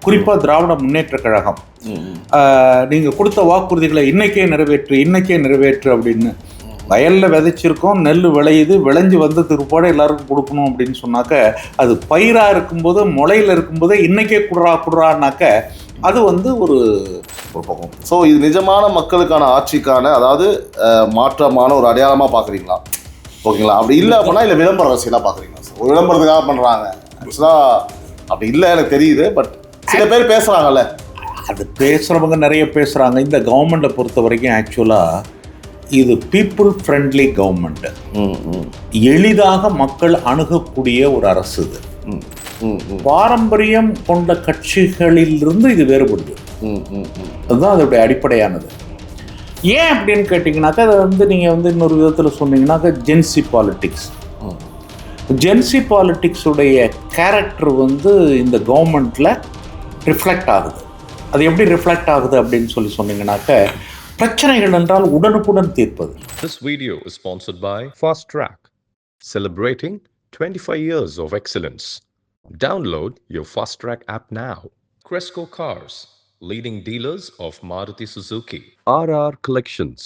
குறிப்பாக திராவிட முன்னேற்ற கழகம் நீங்கள் கொடுத்த வாக்குறுதிகளை இன்னைக்கே நிறைவேற்று அப்படின்னு வயலில் விதைச்சிருக்கோம், நெல் விளையுது, விளைஞ்சு வந்த திருப்பாடு எல்லாருக்கும் கொடுக்கணும் அப்படின்னு சொன்னாக்க, அது பயிராக இருக்கும்போது முளையில் இருக்கும்போதே இன்றைக்கே குடுறான்னாக்க அது ஒரு பக்கம். ஸோ இது நிஜமான மக்களுக்கான ஆட்சிக்கான, அதாவது மாற்றமான ஒரு அடையாளமாக பார்க்குறீங்களா? ஓகேங்களா? அப்படி இல்லை அப்படின்னா இல்லை விளம்பர அரசியலாக பார்க்குறீங்களா சார்? ஒரு விளம்பரத்துக்காக பண்ணுறாங்க ஆக்சுவலாக அப்படி இல்லை, எனக்கு தெரியுது. பட் சில பேர் பேசுகிறாங்கல்ல, அது பேசுகிறவங்க நிறைய பேசுகிறாங்க. இந்த கவர்மெண்ட்டை பொறுத்த வரைக்கும் ஆக்சுவலாக இது பீப்புள் ஃப்ரெண்ட்லி கவர்மெண்ட்டு, எளிதாக மக்கள் அணுகக்கூடிய ஒரு அரசு. இது பாரம்பரியம் கொண்ட கட்சிகளிலிருந்து இது வேறுபடுது. அதுதான் அதோடைய அடிப்படையானது. ஏன் அப்படின்னு கேட்டிங்கனாக்கா, அதை நீங்கள் இன்னொரு விதத்தில் சொன்னீங்கன்னாக்கா ஜென்சி பாலிட்டிக்ஸ். ஜென்சி பாலிட்டிக்ஸுடைய கேரக்டர் இந்த கவர்மெண்ட்டில் ரிஃப்ளெக்ட் ஆகுது. அது எப்படி ரிஃப்ளெக்ட் ஆகுது அப்படின்னு சொன்னீங்கன்னாக்க, பிரச்சனைகள் என்றால் உடனுக்குடன் தீர்ப்பது. This video is sponsored by Fast Track, celebrating 25 years of excellence. Download your Fast Track app now. Cresco Cars, leading dealers of Maruti Suzuki. RR Collections,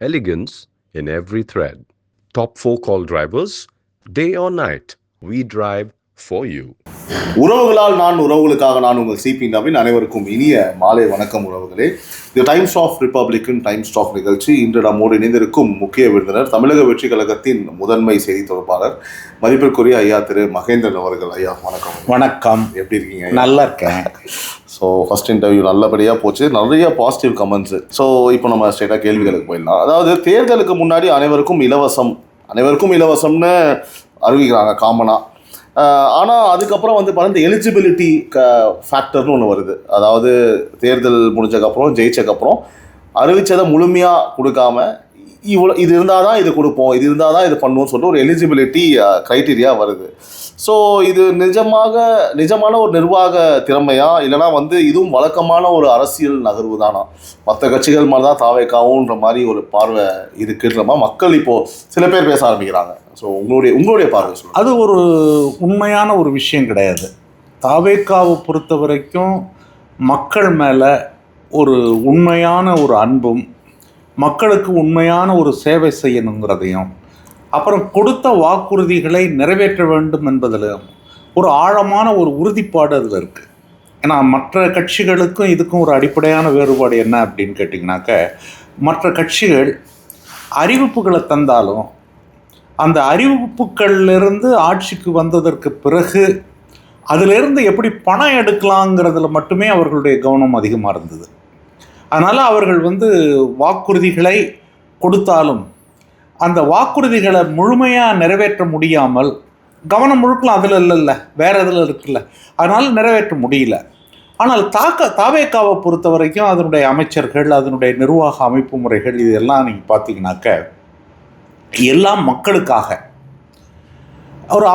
elegance in every thread. Top 4 call drivers, day or night, we drive for you. உறவுகளால் நான், உறவுகளுக்காக நான், உங்கள் CP Naveen. அனைவருக்கும் இனிய மாலை வணக்கம் உறவுகளே. இது டைம்ஸ் ஆஃப் ரிப்பப்ளிக்கின் டைம்ஸ் ஆஃப் நிகழ்ச்சி. இன்று நம்மோடு இணைந்திருக்கும் முக்கிய விருந்தினர் தமிழக வெற்றி கழகத்தின் முதன்மை செய்தி தொடர்பாளர் மதிப்பிற்குரிய ஐயா திரு மகேந்திரன் அவர்கள். ஐயா வணக்கம். வணக்கம். எப்படி இருக்கீங்க? நல்லா இருக்கேன். ஸோ ஃபர்ஸ்ட் இன்டர்வியூ நல்லபடியாக போச்சு, நிறைய பாசிட்டிவ் கமெண்ட்ஸு. ஸோ இப்போ நம்ம ஸ்ட்ரெயிட்டாக கேள்விகளுக்கு போயிடலாம். அதாவது தேர்தலுக்கு முன்னாடி அனைவருக்கும் இலவசம்னு அறிவிக்கிறாங்க காமனாக. ஆனால் அதுக்கப்புறம் பார்த்தீங்கன்னா எலிஜிபிலிட்டி ஃபேக்டர்னு ஒன்று வருது. அதாவது தேர்தல் முடிஞ்சதுக்கப்புறம் ஜெயிச்சதுக்கப்புறம் அறிவித்ததை முழுமையாக கொடுக்காம இது இருந்தால் தான் இது கொடுப்போம், இது இருந்தால் தான் இது பண்ணுவோம்னு சொல்லிட்டு ஒரு எலிஜிபிலிட்டி க்ரைட்டீரியா வருது. ஸோ இது நிஜமான ஒரு நிர்வாக திறமையா, இல்லைனா இதுவும் வழக்கமான ஒரு அரசியல் நகர்வு தானா? மற்ற கட்சிகள் மாதிரி தான் தாவேக்காவுன்ற மாதிரி ஒரு பார்வை இருக்குன்ற மாதிரி மக்கள் இப்போது சில பேர் பேச ஆரம்பிக்கிறாங்க. ஸோ உங்களுடைய பார்வை சொல்லுங்கள். அது ஒரு உண்மையான ஒரு விஷயம் கிடையாது. தாவேக்காவை பொறுத்த வரைக்கும் மக்கள் மேலே ஒரு உண்மையான ஒரு அன்பும், மக்களுக்கு உண்மையான ஒரு சேவை செய்யணுங்கிறதையும், அப்புறம் கொடுத்த வாக்குறுதிகளை நிறைவேற்ற வேண்டும் என்பதிலும் ஒரு ஆழமான ஒரு உறுதிப்பாடு அதில் இருக்குது. ஏன்னா மற்ற கட்சிகளுக்கும் இதுக்கும் ஒரு அடிப்படையான வேறுபாடு என்ன அப்படின்னு கேட்டிங்கனாக்க, மற்ற கட்சிகள் அறிவிப்புகளை தந்தாலும் அந்த அறிவிப்புகளிலிருந்து ஆட்சிக்கு வந்ததற்கு பிறகு அதிலிருந்து எப்படி பணம் எடுக்கலாங்கிறதுல மட்டுமே அவர்களுடைய கவனம் அதிகமாக இருந்தது. அதனால் அவர்கள் வாக்குறுதிகளை கொடுத்தாலும் அந்த வாக்குறுதிகளை முழுமையாக நிறைவேற்ற முடியாமல், கவனம் முழுக்கலாம் அதில் இல்லைல்ல, வேறு இதில் இருக்குல்ல, அதனால் நிறைவேற்ற முடியல. ஆனால் தாவேக்காவை பொறுத்த வரைக்கும் அதனுடைய அமைச்சர்கள், அதனுடைய நிர்வாக அமைப்பு முறைகள், இதெல்லாம் நீங்கள் பார்த்தீங்கன்னாக்க எல்லாம் மக்களுக்காக.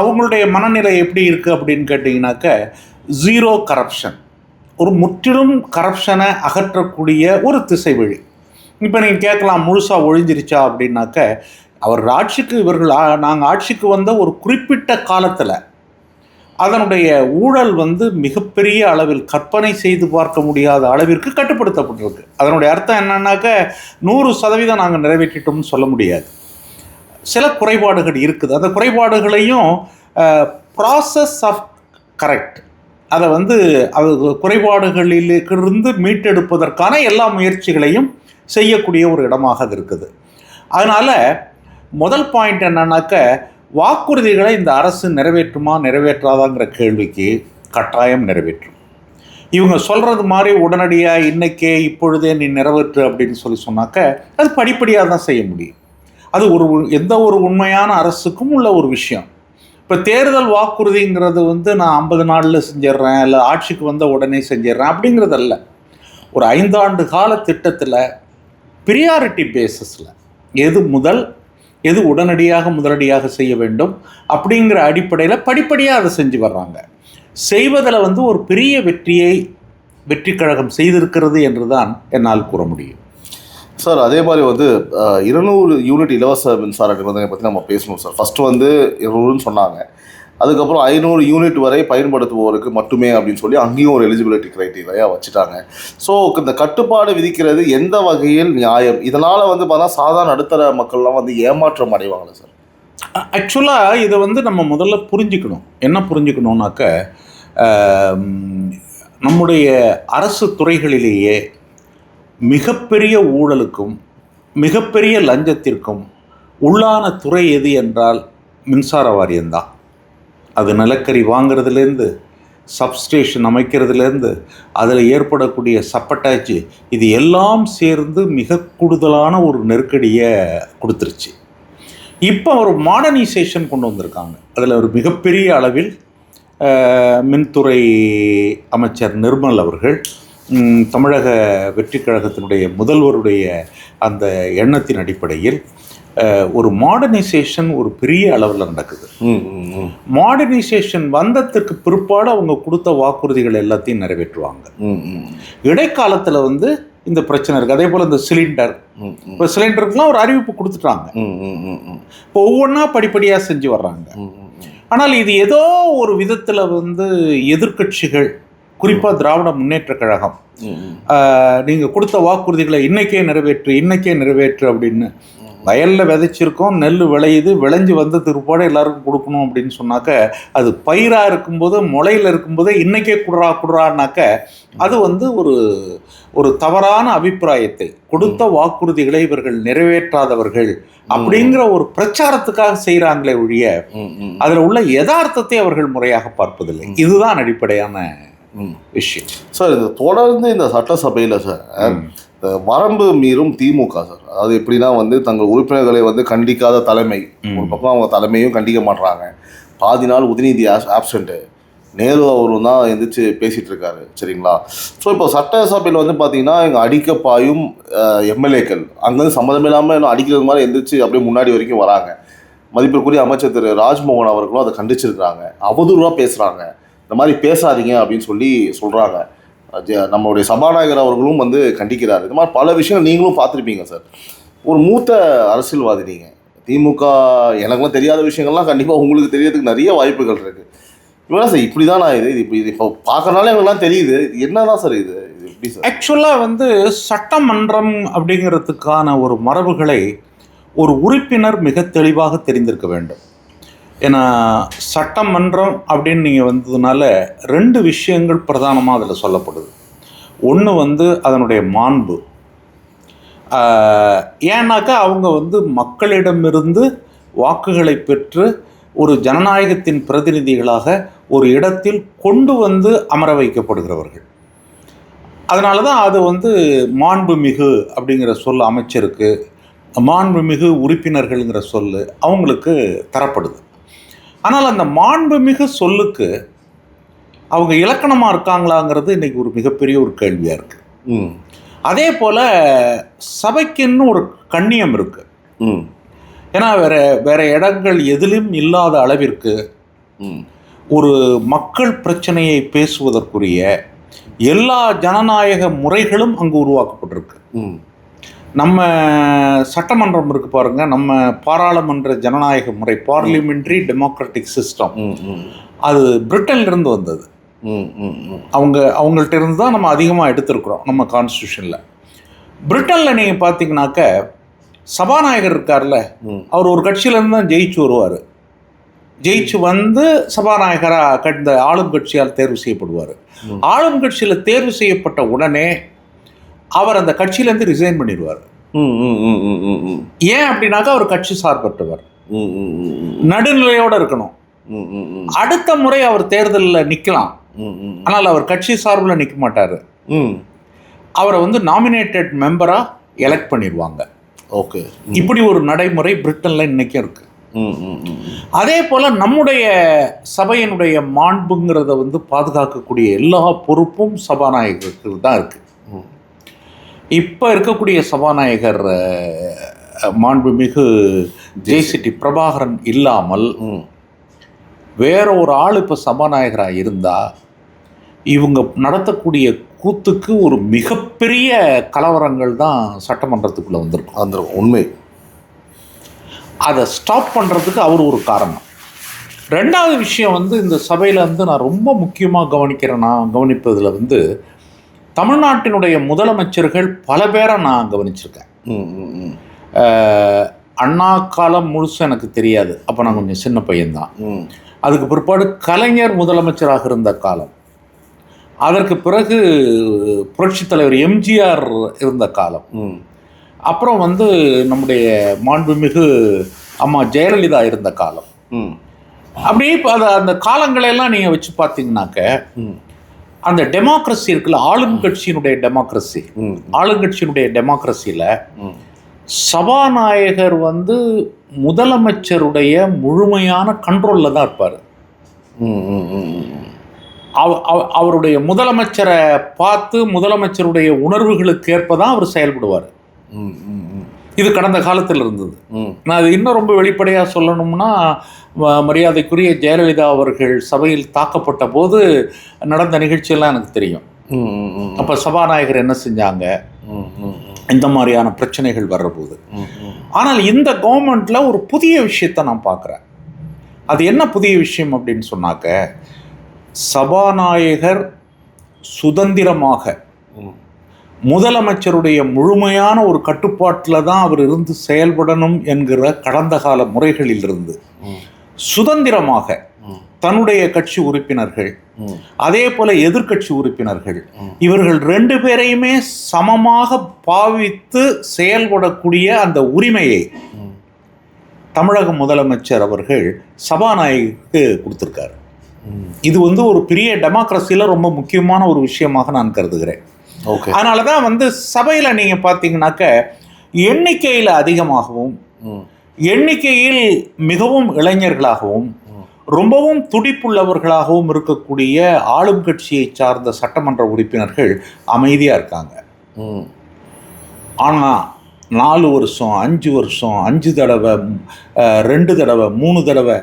அவங்களுடைய மனநிலை எப்படி இருக்குது அப்படின்னு கேட்டிங்கனாக்க, ஜீரோ கரப்ஷன், ஒரு முற்றிலும் கரப்ஷனை அகற்றக்கூடிய ஒரு திசை வழி. இப்போ நீங்கள் கேட்கலாம், முழுசாக ஒழிஞ்சிருச்சா அப்படின்னாக்க, நாங்கள் ஆட்சிக்கு வந்த ஒரு குறிப்பிட்ட காலத்தில் அதனுடைய ஊழல் மிகப்பெரிய அளவில், கற்பனை செய்து பார்க்க முடியாத அளவிற்கு கட்டுப்படுத்தப்பட்டிருக்கு. அதனுடைய அர்த்தம் என்னன்னாக்க 100% நாங்கள் நிறைவேற்றிட்டோம்னு சொல்ல முடியாது. சில குறைபாடுகள் இருக்குது. அந்த குறைபாடுகளையும் ப்ராசஸ் ஆஃப் கரெக்ட், அதை அது குறைபாடுகளிலிருந்து மீட்டெடுப்பதற்கான எல்லா முயற்சிகளையும் செய்யக்கூடிய ஒரு இடமாக அது இருக்குது. அதனால் முதல் பாயிண்ட் என்னன்னாக்க, வாக்குறுதிகளை இந்த அரசு நிறைவேற்றாதாங்கிற கேள்விக்கு கட்டாயம் நிறைவேற்றும். இவங்க சொல்கிறது மாதிரி உடனடியாக இன்றைக்கே இப்பொழுதே நீ நிறைவேற்று அப்படின்னு சொன்னாக்க அது படிப்படியாக தான் செய்ய முடியும். அது எந்த ஒரு உண்மையான அரசுக்கும் உள்ள ஒரு விஷயம். இப்போ தேர்தல் வாக்குறுதிங்கிறது நான் 50 நாளில் செஞ்சிட்றேன், இல்லை ஆட்சிக்கு வந்த உடனே செஞ்சிட்றேன் அப்படிங்கிறதல்ல. ஒரு 5 ஆண்டு கால திட்டத்தில் ப்ரியாரிட்டி பேசிஸில் எது உடனடியாக செய்ய வேண்டும் அப்படிங்கிற அடிப்படையில் படிப்படியாக அதை செஞ்சு வர்றாங்க. செய்வதில் ஒரு பெரிய வெற்றி கழகம் செய்திருக்கிறது என்று தான் என்னால் கூற முடியும். சார், அதே மாதிரி 200 யூனிட் இலவச மின்சார நிபந்தனை பற்றி நம்ம பேசணும் சார். ஃபஸ்ட்டு 200ன்னு சொன்னாங்க. அதுக்கப்புறம் 500 யூனிட் வரை பயன்படுத்துவோருக்கு மட்டுமே அப்படின்னு சொல்லி அங்கேயும் ஒரு எலிஜிபிலிட்டி க்ரைட்டீரியா வச்சுட்டாங்க. ஸோ இந்த கட்டுப்பாடு விதிக்கிறது எந்த வகையில் நியாயம்? இதனால் வந்து பார்த்தா சாதாரண நடுத்தர மக்கள்லாம் வந்து ஏமாற்றம் அடைவாங்களே சார்? ஆக்சுவலாக இதை வந்து நம்ம முதல்ல புரிஞ்சுக்கணும். என்ன புரிஞ்சுக்கணுன்னாக்க, நம்முடைய அரசு துறைகளிலேயே மிகப்பெரிய ஊழலுக்கும் மிகப்பெரிய லஞ்சத்திற்கும் உள்ளான துறை எது என்றால் மின்சார வாரியம்தான். அது நிலக்கரி வாங்கிறதுலேருந்து, சப்ஸ்டேஷன் அமைக்கிறதுலேருந்து, அதில் ஏற்படக்கூடிய சப்பட்டாச்சு, இது எல்லாம் சேர்ந்து மிக கூடுதலான ஒரு நெருக்கடியை கொடுத்துருச்சு. இப்போ ஒரு மாடர்னைசேஷன் கொண்டு வந்திருக்காங்க. அதில் ஒரு மிகப்பெரிய அளவில் மின்துறை அமைச்சர் நிர்மல் அவர்கள், தமிழக வெற்றி கழகத்தினுடைய முதல்வருடைய அந்த எண்ணத்தின் அடிப்படையில் ஒரு மாடர்னைசேஷன் ஒரு பெரிய அளவில் நடக்குது. மாடர்னைசேஷன் வந்ததற்கு பிற்பாடு அவங்க கொடுத்த வாக்குறுதிகள் எல்லாத்தையும் நிறைவேற்றுவாங்க. இடைக்காலத்தில் வந்து இந்த பிரச்சனை இருக்குது. அதே போல் இந்த சிலிண்டர், இப்போ சிலிண்டருக்குலாம் ஒரு அறிவிப்பு கொடுத்துட்டாங்க. இப்போ ஒவ்வொன்றா படிப்படியாக செஞ்சு வர்றாங்க. ஆனால் இது ஏதோ ஒரு விதத்தில் வந்து எதிர்க்கட்சிகள், குறிப்பாக திராவிட முன்னேற்ற கழகம், நீங்கள் கொடுத்த வாக்குறுதிகளை இன்னைக்கே நிறைவேற்று அப்படின்னு, வயலில் விதைச்சிருக்கோம், நெல் விளையுது, விளைஞ்சி வந்த திருப்பாடு எல்லாருக்கும் கொடுக்கணும் அப்படின்னு சொன்னாக்க, அது பயிராக இருக்கும்போது முளையில் இருக்கும்போதே இன்றைக்கே குடுறான்னாக்க அது வந்து ஒரு தவறான அபிப்பிராயத்தை, கொடுத்த வாக்குறுதிகளை இவர்கள் நிறைவேற்றாதவர்கள் அப்படிங்கிற ஒரு பிரச்சாரத்துக்காக செய்கிறாங்களே ஒழிய அதில் உள்ள யதார்த்தத்தை அவர்கள் முறையாக பார்ப்பதில்லை. இதுதான் அடிப்படையான விஷயம் சார். இது தொடர்ந்து இந்த சட்டசபையில் சார் வரம்பு மீறும் திமுக சார். அதாவது எப்படின்னா வந்து தங்கள் உறுப்பினர்களை வந்து கண்டிக்காத தலைமை, ஒரு பக்கம் அவங்க தலைமையும் கண்டிக்க மாட்டுறாங்க. பாதி நாள் உதயநிதி ஆப்சண்ட்டு, நேரு அவரும் தான் எந்திரிச்சு பேசிகிட்டு இருக்காரு, சரிங்களா? ஸோ இப்போ சட்டசபையில் வந்து பார்த்தீங்கன்னா எங்கள் அடிக்க பாயும் எம்எல்ஏக்கள் அங்கேருந்து சம்மந்தம் இல்லாமல் இன்னும் அடிக்கிறது மாதிரி எந்திரிச்சு அப்படியே முன்னாடி வரைக்கும் வராங்க. மதிப்பிற்குரிய அமைச்சர் திரு ராஜ்மோகன் அவர்களும் அதை கண்டிச்சிருக்கிறாங்க. அவதூறாக பேசுகிறாங்க, இந்த மாதிரி பேசாதீங்க அப்படின்னு சொல்கிறாங்க. நம்மளுடைய சபாநாயகர் அவர்களும் வந்து கண்டிக்கிறார். இது மாதிரி பல விஷயங்கள் நீங்களும் பார்த்துருப்பீங்க சார். ஒரு மூத்த அரசியல்வாதி நீங்கள், திமுக எனக்குலாம் தெரியாத விஷயங்கள்லாம் கண்டிப்பாக உங்களுக்கு தெரியறதுக்கு நிறைய வாய்ப்புகள் இருக்குது. இவனா சார் இப்படி தான் நான் இது இப்போ பார்க்கறனால எங்களுக்குலாம் தெரியுது. என்னதான் சார் இது எப்படி சார்? ஆக்சுவலாக வந்து சட்டமன்றம் அப்படிங்கிறதுக்கான ஒரு மரபுகளை ஒரு உறுப்பினர் மிக தெளிவாக தெரிந்திருக்க வேண்டும். ஏன்னா சட்டமன்றம் அப்படின்னு நீங்கள் வந்ததுனால 2 விஷயங்கள் பிரதானமாக அதில் சொல்லப்படுது. ஒன்று வந்து அதனுடைய மாண்பு. ஏன்னாக்கா அவங்க வந்து மக்களிடமிருந்து வாக்குகளை பெற்று ஒரு ஜனநாயகத்தின் பிரதிநிதிகளாக ஒரு இடத்தில் கொண்டு வந்து அமர வைக்கப்படுகிறவர்கள். அதனால தான் அது வந்து மாண்புமிகு அப்படிங்கிற சொல் அமைச்சருக்கு, மாண்புமிகு உறுப்பினர்கள்ங்கிற சொல் அவங்களுக்கு தரப்படுது. ஆனால் அந்த மாண்புமிகு சொல்லுக்கு அவங்க இலக்கணமாக இருக்காங்களாங்கிறது இன்றைக்கி ஒரு மிகப்பெரிய ஒரு கேள்வியாக இருக்குது. அதே போல் சபைக்குன்னு ஒரு கண்ணியம் இருக்குது. ஏன்னா வேற இடங்கள் எதிலும் இல்லாத அளவிற்கு ஒரு மக்கள் பிரச்சனையை பேசுவதற்குரிய எல்லா ஜனநாயக முறைகளும் அங்கு உருவாக்கப்பட்டிருக்கு. நம்ம சட்டமன்றம் இருக்கு பாருங்க, நம்ம பாராளுமன்ற ஜனநாயக முறை, பார்லிமெண்ட்ரி டெமோக்ராட்டிக் சிஸ்டம், அது பிரிட்டன்லேருந்து வந்தது. அவங்கள்ட்ட இருந்து தான் நம்ம அதிகமாக எடுத்திருக்கிறோம் நம்ம கான்ஸ்டியூஷனில். பிரிட்டனில் நீங்கள் பார்த்தீங்கன்னாக்க சபாநாயகர் இருக்கார்ல, அவர் ஒரு கட்சியிலேருந்து தான் ஜெயிச்சு வருவார். ஜெயிச்சு வந்து சபாநாயகராக இந்த ஆளும் கட்சியால் தேர்வு செய்யப்படுவார். ஆளும் கட்சியில் தேர்வு செய்யப்பட்ட உடனே அவர் அந்த கட்சியிலேருந்து ரிசைன் பண்ணிடுவார். ஏன் அப்படின்னாக்கா அவர் கட்சி சார்பற்றவர், நடுநிலையோடு இருக்கணும். அடுத்த முறை அவர் தேர்தலில் நிற்கலாம், ஆனால் அவர் கட்சி சார்பில் நிற்க மாட்டார். அவரை வந்து நாமினேட்டட் மெம்பராக எலெக்ட் பண்ணிடுவாங்க. ஓகே, இப்படி ஒரு நடைமுறை பிரிட்டனில் இன்றைக்கும் இருக்குது. அதே போல் நம்முடைய சபையினுடைய மாண்புங்கிறத வந்து பாதுகாக்கக்கூடிய எல்லா பொறுப்பும் சபாநாயகருக்கு தான் இருக்குது. இப்போ இருக்கக்கூடிய சபாநாயகர் மாண்புமிகு ஜெய்சிட்டி பிரபாகரன் இல்லாமல் வேற ஒரு ஆள் இப்போ சபாநாயகராக இருந்தால் இவங்க நடத்தக்கூடிய கூத்துக்கு ஒரு மிகப்பெரிய கலவரங்கள் தான் சட்டமன்றத்துக்குள்ளே வந்துடும். உண்மை. அதை ஸ்டாப் பண்ணுறதுக்கு அவர் ஒரு காரணம். ரெண்டாவது விஷயம் வந்து இந்த சபையில் வந்து நான் ரொம்ப முக்கியமாக கவனிப்பதில் வந்து தமிழ்நாட்டினுடைய முதலமைச்சர்கள் பல பேரை நான் கவனிச்சிருக்கேன். அண்ணா காலம் முழுசும் எனக்கு தெரியாது, அப்போ நான் கொஞ்சம் சின்ன பையன்தான். அதுக்கு பிற்பாடு கலைஞர் முதலமைச்சராக இருந்த காலம், அதற்கு பிறகு புரட்சித் தலைவர் எம்ஜிஆர் இருந்த காலம், அப்புறம் வந்து நம்முடைய மாண்புமிகு அம்மா ஜெயலலிதா இருந்த காலம். அப்படியே இப்போ அந்த காலங்களெல்லாம் நீங்கள் வச்சு பார்த்தீங்கன்னாக்க அந்த டெமோக்ரஸி இருக்குல்ல, ஆளுங்கட்சியினுடைய டெமோக்ரஸியில் சபாநாயகர் வந்து முதலமைச்சருடைய முழுமையான கண்ட்ரோலில் தான் இருப்பார். அவருடைய முதலமைச்சரை பார்த்து முதலமைச்சருடைய உணர்வுகளுக்கு ஏற்ப தான் அவர் செயல்படுவார். இது கடந்த காலத்தில் இருந்தது. நான் அது இன்னும் ரொம்ப வெளிப்படையாக சொல்லணும்னா, மரியாதைக்குரிய ஜெயலலிதா அவர்கள் சபையில் தாக்கப்பட்ட போது நடந்த நிகழ்ச்சியெல்லாம் எனக்கு தெரியும். அப்போ சபாநாயகர் என்ன செஞ்சாங்க, இந்த மாதிரியான பிரச்சனைகள் வர்றபோது. ஆனால் இந்த கவர்மெண்ட்டில் ஒரு புதிய விஷயத்தை நான் பார்க்குறேன். அது என்ன புதிய விஷயம் அப்படின்னு சொன்னாக்க, சபாநாயகர் சுதந்திரமாக முதலமைச்சருடைய முழுமையான ஒரு கட்டுப்பாட்டில் தான் அவர் இருந்து செயல்படணும் என்கிற கடந்த கால முறைகளிலிருந்து சுதந்திரமாக தன்னுடைய கட்சி உறுப்பினர்கள், அதே போல எதிர்கட்சி உறுப்பினர்கள், இவர்கள் 2 பேரையுமே சமமாக பாவித்து செயல்படக்கூடிய அந்த உரிமையை தமிழக முதலமைச்சர் அவர்கள் சபாநாயகருக்கு கொடுத்திருக்காரு. இது வந்து ஒரு பெரிய டெமோக்ரஸியில் ரொம்ப முக்கியமான ஒரு விஷயமாக நான் கருதுகிறேன். அதனால தான் வந்து சபையில் நீங்கள் பார்த்தீங்கன்னாக்க எண்ணிக்கையில் அதிகமாகவும், எண்ணிக்கையில் மிகவும் இளைஞர்களாகவும், ரொம்பவும் துடிப்புள்ளவர்களாகவும் இருக்கக்கூடிய ஆளும் கட்சியை சார்ந்த சட்டமன்ற உறுப்பினர்கள் அமைதியாக இருக்காங்க. ஆனால் 4 வருஷம் 5 வருஷம் 5 தடவை 2 தடவை 3 தடவை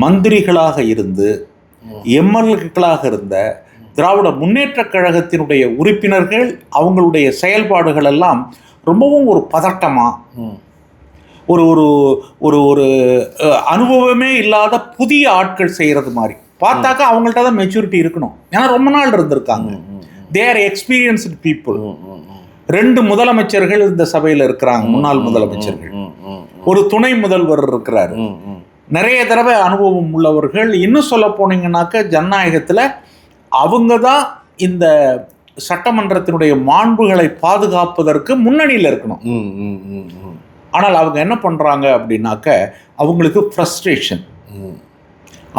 மந்திரிகளாக இருந்து எம்எல்ஏக்களாக இருந்த திராவிட முன்னேற்றக் கழகத்தினுடைய உறுப்பினர்கள் அவங்களுடைய செயல்பாடுகள் எல்லாம் ரொம்பவும் ஒரு பதட்டமாக, ஒரு ஒரு ஒரு ஒரு அனுபவமே இல்லாத புதிய ஆட்கள் செய்கிறது மாதிரி பார்த்தாக்கா அவங்கள்ட்ட தான் மெச்சூரிட்டி இருக்கணும். ஏன்னா ரொம்ப நாள் இருந்திருக்காங்க. They are experienced people. 2 முதலமைச்சர்கள் இந்த சபையில் இருக்கிறாங்க, முன்னாள் முதலமைச்சர்கள். ஒரு துணை முதல்வர் இருக்கிறாரு. நிறைய தடவை அனுபவம் உள்ளவர்கள். இன்னும் சொல்ல போனீங்கன்னாக்க ஜனநாயகத்தில் அவங்க தான் இந்த சட்டமன்றத்தினுடைய மாண்புகளை பாதுகாப்பதற்கு முன்னணியில் இருக்கணும். ஆனால் அவங்க என்ன பண்ணுறாங்க அப்படின்னாக்க, அவங்களுக்கு ஃப்ரஸ்ட்ரேஷன்,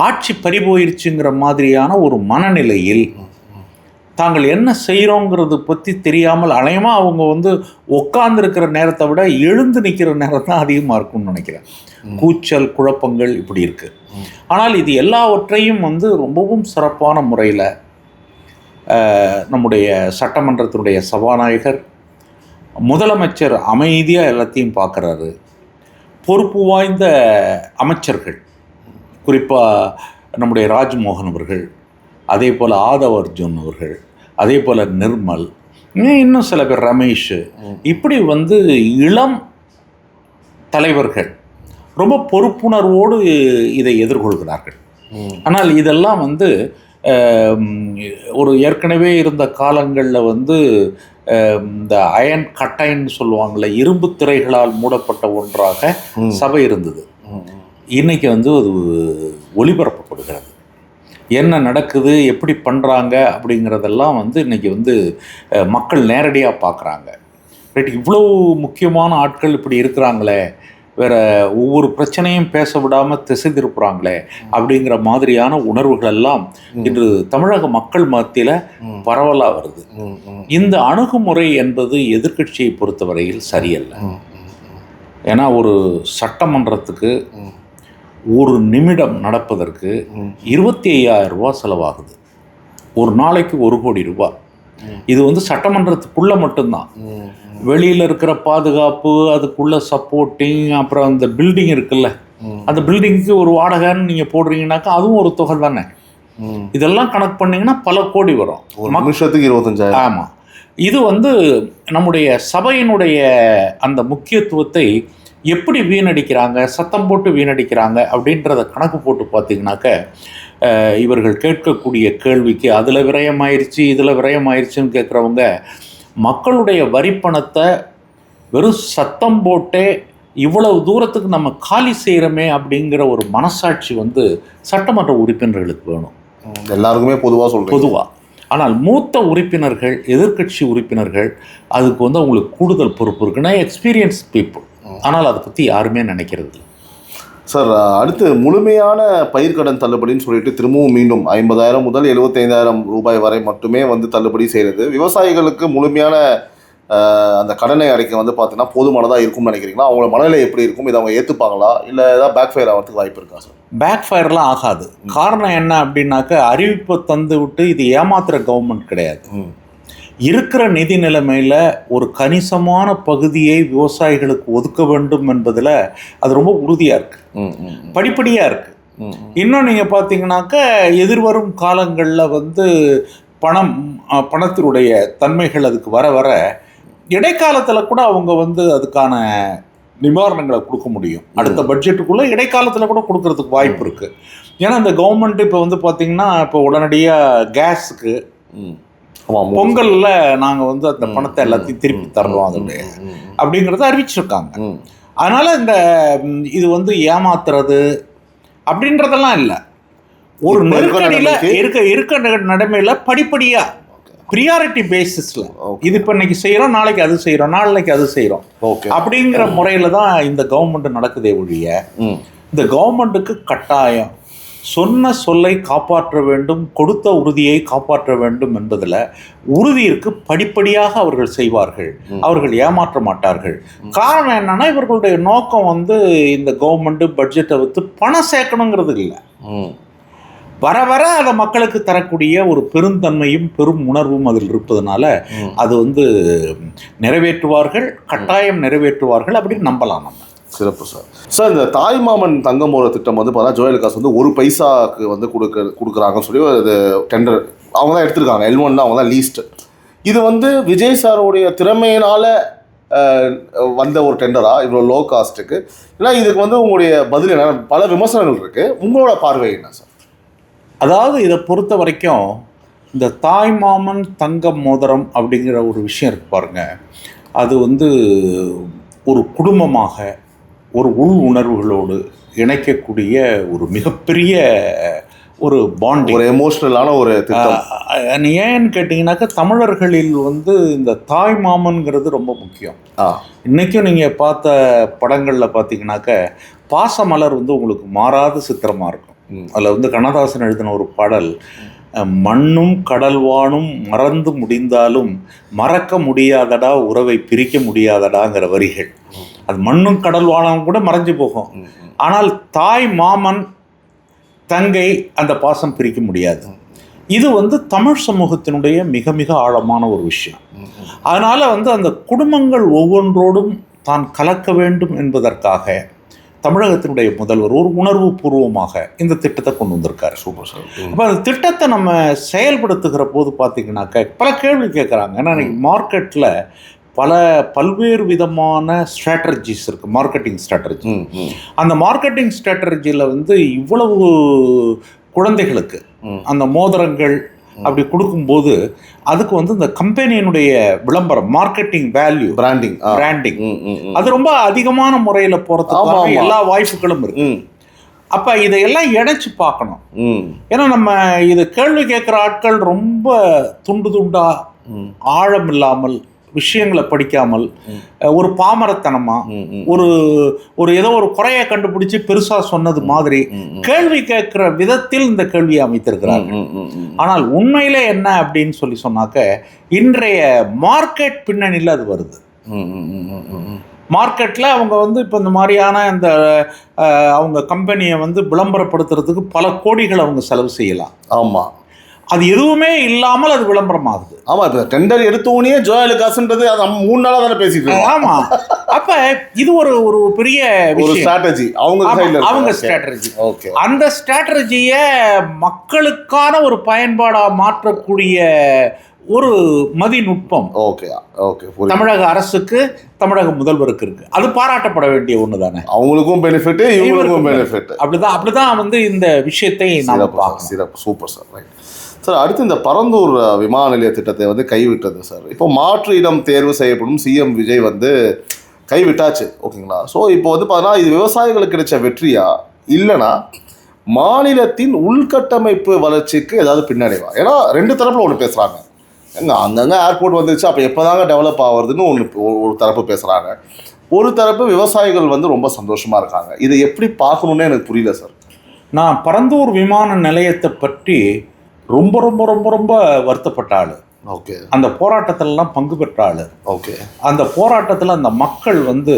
ஆட்சி பறிபோயிருச்சுங்கிற மாதிரியான ஒரு மனநிலையில் தாங்கள் என்ன செய்கிறோங்கிறது பற்றி தெரியாமல் அநேகமாக அவங்க வந்து உட்கார்ந்துருக்கிற நேரத்தை விட எழுந்து நிற்கிற நேரம் தான் அதிகமாக இருக்கும்னு நினைக்கிறேன். கூச்சல் குழப்பங்கள் இப்படி இருக்குது. ஆனால் இது எல்லாவற்றையும் வந்து ரொம்பவும் சிறப்பான முறையில் நம்முடைய சட்டமன்றத்தினுடைய சபாநாயகர், முதலமைச்சர் அமைதியாக எல்லாத்தையும் பார்க்குறாரு. பொறுப்பு வாய்ந்த அமைச்சர்கள், குறிப்பாக நம்முடைய ராஜ்மோகன் அவர்கள், அதே போல் ஆதவ் அர்ஜுன் அவர்கள், அதே போல் நிர்மல், இன்னும் சில பேர், ரமேஷ், இப்படி வந்து இளம் தலைவர்கள் ரொம்ப பொறுப்புணர்வோடு இதை எதிர்கொள்கிறார்கள். ஆனால் இதெல்லாம் வந்து ஒரு ஏற்கனவே இருந்த காலங்களில் வந்து இந்த அயன் கட்டைன்னு சொல்லுவாங்கள்ல, இரும்பு திரைகளால் மூடப்பட்ட ஒன்றாக சபை இருந்தது. இன்னைக்கு வந்து அது ஒளிபரப்பப்படுகிறது. என்ன நடக்குது, எப்படி பண்ணுறாங்க அப்படிங்கிறதெல்லாம் வந்து இன்றைக்கி வந்து மக்கள் நேரடியாக பார்க்குறாங்க. ரைட், இவ்வளோ முக்கியமான ஆட்கள் இப்படி இருக்கிறாங்களே, வேறு ஒவ்வொரு பிரச்சனையும் பேச விடாமல் திசை திருப்புறாங்களே அப்படிங்கிற மாதிரியான உணர்வுகள் எல்லாம் இன்று தமிழக மக்கள் மத்தியில் பரவலாக வருது. இந்த அணுகுமுறை என்பது எதிர்க்கட்சியை பொறுத்தவரையில் சரியல்ல. ஏன்னா ஒரு சட்டமன்றத்துக்கு ஒரு நிமிடம் நடப்பதற்கு 25,000 ரூபா செலவாகுது. ஒரு நாளைக்கு 1 கோடி ரூபாய். இது வந்து சட்டமன்றத்துக்குள்ளே மட்டும்தான். வெளியில் இருக்கிற பாதுகாப்பு, அதுக்குள்ள சப்போர்ட்டிங், அப்புறம் அந்த பில்டிங் இருக்குல்ல, அந்த பில்டிங்க்கு ஒரு வாடகைன்னு நீங்கள் போடுறீங்கன்னாக்கா அதுவும் ஒரு தொகை தானே. இதெல்லாம் கணக்கு பண்ணிங்கன்னா பல கோடி வரும். ஒரு நிமிஷத்துக்கு 25,000. ஆமாம். இது வந்து நம்முடைய சபையினுடைய அந்த முக்கியத்துவத்தை எப்படி வீணடிக்கிறாங்க, சத்தம் போட்டு வீணடிக்கிறாங்க அப்படின்றத கணக்கு போட்டு பார்த்தீங்கன்னாக்க இவர்கள் கேட்கக்கூடிய கேள்விக்கு அதில் விரயமாயிருச்சு இதில் விரயமாயிருச்சுன்னு கேட்குறவங்க மக்களுடைய வரிப்பணத்தை வெறும் சத்தம் போட்டே இவ்வளவு தூரத்துக்கு நம்ம காலி செய்கிறோமே அப்படிங்கிற ஒரு மனசாட்சி வந்து சட்டமன்ற உறுப்பினர்களுக்கு வேணும். எல்லாருக்குமே பொதுவாக. ஆனால் மூத்த உறுப்பினர்கள், எதிர்க்கட்சி உறுப்பினர்கள் அதுக்கு வந்து அவங்களுக்கு கூடுதல் பொறுப்பு இருக்குன்னா எக்ஸ்பீரியன்ஸ் பீப்புள். ஆனால் அதை பற்றி யாருமே நினைக்கிறது இல்லை. சார், அடுத்து முழுமையான பயிர்க்கடன் தள்ளுபடின்னு சொல்லிட்டு திரும்பவும் மீண்டும் 50,000 முதல் 75,000 ரூபாய் வரை மட்டுமே வந்து தள்ளுபடி செய்கிறது. விவசாயிகளுக்கு முழுமையான அந்த கடனை அடைக்க வந்து பார்த்தீங்கன்னா போதுமானதாக இருக்கும்னு நினைக்கிறீங்களா? அவங்களோட மனநிலை எப்படி இருக்கும்? இதை அவங்க ஏற்றுப்பாங்களா, இல்லை ஏதாவது பேக் ஃபயர் ஆகிறதுக்கு வாய்ப்பு இருக்கா சார்? பேக் ஃபயர்லாம் ஆகாது. காரணம் என்ன அப்படின்னாக்க, அறிவிப்பை தந்து விட்டு இது ஏமாத்துகிற கவர்மெண்ட் கிடையாது. இருக்கிற நிதி நிலைமையில் ஒரு கணிசமான பகுதியை விவசாயிகளுக்கு ஒதுக்க வேண்டும் என்பதில் அது ரொம்ப உறுதியாக இருக்குது, படிப்படியாக இருக்குது. இன்னும் நீங்கள் பார்த்தீங்கன்னாக்க எதிர்வரும் காலங்களில் வந்து பணத்தினுடைய தன்மைகள் அதுக்கு வர வர இடைக்காலத்தில் கூட அவங்க வந்து அதுக்கான நிவாரணங்களை கொடுக்க முடியும். அடுத்த பட்ஜெட்டுக்குள்ளே இடைக்காலத்தில் கூட கொடுக்கறதுக்கு வாய்ப்பு இருக்குது. ஏன்னா இந்த கவர்மெண்ட் இப்போ வந்து பார்த்திங்கன்னா இப்போ உடனடியாக கேஸுக்கு பொங்கலில் நாங்கள் வந்து அந்த பணத்தை எல்லாத்தையும் திருப்பி தர்றோம் அதோடைய அப்படிங்கிறத அறிவிச்சிருக்காங்க. அதனால் இது வந்து ஏமாத்துறது அப்படின்றதெல்லாம் இல்லை. ஒரு நெருக்கடியில் இருக்க நடைமையில் படிப்படியாக ப்ரியாரிட்டி பேசிஸில் இது இப்போ இன்னைக்கு செய்கிறோம், நாளைக்கு அது செய்கிறோம், நாளைக்கு அது செய்கிறோம் அப்படிங்கிற முறையில் தான் இந்த கவர்மெண்ட் நடக்குதே ஒழிய இந்த கவர்மெண்ட்டுக்கு கட்டாயம் சொன்ன சொல்லை காப்பாற்ற வேண்டும், கொடுத்த உறுதியை காப்பாற்ற வேண்டும் என்பதில் உறுதி இருக்கு. படிப்படியாக அவர்கள் செய்வார்கள், அவர்கள் ஏமாற்ற மாட்டார்கள். காரணம் என்னன்னா இவர்களுடைய நோக்கம் வந்து இந்த கவர்மெண்ட் பட்ஜெட்டை வைத்து பணம் சேர்க்கணுங்கிறது இல்லை. வர வர அதை மக்களுக்கு தரக்கூடிய ஒரு பெருந்தன்மையும் பெரும் உணர்வும் அதில் இருப்பதனால அது வந்து நிறைவேற்றுவார்கள், கட்டாயம் நிறைவேற்றுவார்கள் அப்படின்னு நம்பலாம் நம்ம. சிறப்பு சார். சார், இந்த தாய்மாமன் தங்கமோர திட்டம் வந்து பார்த்தா ஜோயல் காசு வந்து 1 பைசாவுக்கு வந்து கொடுக்குறாங்கன்னு சொல்லி அது டெண்டர் அவங்க தான் எடுத்திருக்காங்க. L1 அவங்க தான் லீஸ்ட். இது வந்து விஜய் சாரோடைய திறமையினால் வந்த ஒரு டெண்டரா இவ்வளோ லோ காஸ்ட்டுக்கு? இல்லை இதுக்கு வந்து உங்களுடைய பதில் என்ன? பல விமர்சனங்கள் இருக்குது, உங்களோட பார்வை என்ன சார்? அதாவது இதை பொறுத்த வரைக்கும் இந்த தாய்மாமன் தங்க மோதிரம் அப்படிங்கிற ஒரு விஷயம் இருக்கு பாருங்க, அது வந்து ஒரு குடும்பமாக ஒரு உள் உணர்வுகளோடு இணைக்கக்கூடிய ஒரு மிகப்பெரிய ஒரு பாண்டிங், ஒரு எமோஷ்னலான ஒரு திட்டம். ஏன்னு கேட்டிங்கனாக்கா தமிழர்களில் வந்து இந்த தாய் மாமன்கிறது ரொம்ப முக்கியம். இன்றைக்கும் நீங்கள் பார்த்த படங்களில் பார்த்தீங்கன்னாக்க பாசமலர் வந்து உங்களுக்கு மாறாத சித்திரமாக இருக்கும். அதில் வந்து கண்ணதாசன் எழுதின ஒரு பாடல், மண்ணும் கடல்வானும் மறந்து முடிந்தாலும் மறக்க முடியாதடா உறவை பிரிக்க முடியாதடாங்கிற வரிகள். அது மண்ணும் கடல்வானும் கூட மறைஞ்சு போகும், ஆனால் தாய் மாமன் தங்கை அந்த பாசம் பிரிக்க முடியாது. இது வந்து தமிழ் சமூகத்தினுடைய மிக மிக ஆழமான ஒரு விஷயம். அதனால் வந்து அந்த குடும்பங்கள் ஒவ்வொன்றோடும் தான் கலக்க வேண்டும் என்பதற்காக தமிழகத்தினுடைய முதல்வர் ஒரு உணர்வு பூர்வமாக இந்த திட்டத்தை கொண்டு வந்திருக்காரு. Super sir. அப்போ அந்த திட்டத்தை நம்ம செயல்படுத்துகிற போது பார்த்தீங்கன்னாக்க பல கேள்வி கேட்குறாங்க. ஏன்னா இன்னைக்கு மார்க்கெட்டில் பல்வேறு விதமான ஸ்ட்ராட்டஜிஸ் இருக்குது, மார்க்கெட்டிங் ஸ்ட்ராட்டஜி. அந்த மார்க்கெட்டிங் ஸ்ட்ராட்டஜியில் வந்து இவ்வளவு குழந்தைகளுக்கு அந்த மோதிரங்கள் அப்படி கொடுக்கும்போது அதுக்கு வந்து இந்த கம்பெனியினுடைய விளம்பரம், மார்க்கெட்டிங் வேல்யூ, பிராண்டிங் அது ரொம்ப அதிகமான முறையில் போகிறதுக்கு எல்லா வாய்ப்புகளும் இருக்கு. அப்போ இதையெல்லாம் இணைச்சு பார்க்கணும். ஏன்னா நம்ம இது கேள்வி கேட்குற ஆட்கள் ரொம்ப துண்டா ஆழம் இல்லாமல் விஷயங்களை படிக்காமல் ஒரு பாமரத்தனமா ஒரு ஏதோ ஒரு குறையை கண்டுபிடிச்சு பெருசா சொன்னது மாதிரி கேள்வி கேட்கிற விதத்தில் இந்த கேள்வியை அமைத்திருக்கிறார்கள். ஆனால் உண்மையிலே என்ன அப்படின்னு சொன்னாக்க இன்றைய மார்க்கெட் பின்னணியில் அது வருது. மார்க்கெட்டில் அவங்க வந்து இப்போ இந்த மாதிரியான இந்த அவங்க கம்பெனியை வந்து விளம்பரப்படுத்துறதுக்கு பல கோடிகள் அவங்க செலவு செய்யலாம். ஆமாம், அது எதுவுமே இல்லாமல் அது விளம்பரம் ஆகுது. ஆமாம், இப்போ டெண்டர் எடுத்தோடனே ஜோயல் காசுன்றது அது 3 நாளாக தானே பேசிட்டு இருக்கோம். ஆமாம், அப்போ இது ஒரு பெரிய ஒரு ஸ்ட்ராட்டஜி, அவங்க ஸ்ட்ராட்டஜி. ஓகே, அந்த ஸ்ட்ராட்டஜியை மக்களுக்கான ஒரு பயன்பாடாக மாற்றக்கூடிய ஒரு மதிநுட்பம் ஓகே ஓகே, தமிழக அரசுக்கு, தமிழக முதல்வருக்கு இருக்கு. அது பாராட்டப்பட வேண்டிய ஒன்று தானே. அவங்களுக்கும் பெனிஃபிட், இவங்களுக்கும் பெனிஃபிட். அப்படிதான் வந்து இந்த விஷயத்தை சிறப்பு, சூப்பர் சார். Right sir. அடுத்து இந்த பரந்தூர் விமான நிலைய திட்டத்தை வந்து கைவிட்டது சார். இப்போ மாற்று இடம் தேர்வு செய்யப்படும் சிஎம் விஜய் வந்து கைவிட்டாச்சு, ஓகேங்களா? ஸோ இப்போ வந்து பார்த்தீங்கன்னா இது விவசாயிகளுக்கு கிடைச்ச வெற்றியா, இல்லைனா மாநிலத்தின் உள்கட்டமைப்பு வளர்ச்சிக்கு ஏதாவது பின்னடைவா? ஏன்னா ரெண்டு தரப்பில் ஒன்று பேசுகிறாங்க. அங்கங்கே ஏர்போர்ட் வந்துருச்சு, அப்போ எப்போ தாங்க டெவலப் ஆகுறதுன்னு ஒரு தரப்பு பேசுகிறாங்க. ஒரு தரப்பு விவசாயிகள் வந்து ரொம்ப சந்தோஷமாக இருக்காங்க. இதை எப்படி பார்க்கணுன்னே எனக்கு புரியல சார். நான் பரந்தூர் விமான நிலையத்தை பற்றி ரொம்ப ரொம்ப ரொம்ப ரொம்ப வருத்தப்பட்ட ஆள். ஓகே. அந்த போராட்டத்திலலாம் பங்கு பெற்ற ஆள். ஓகே. அந்த போராட்டத்தில் அந்த மக்கள் வந்து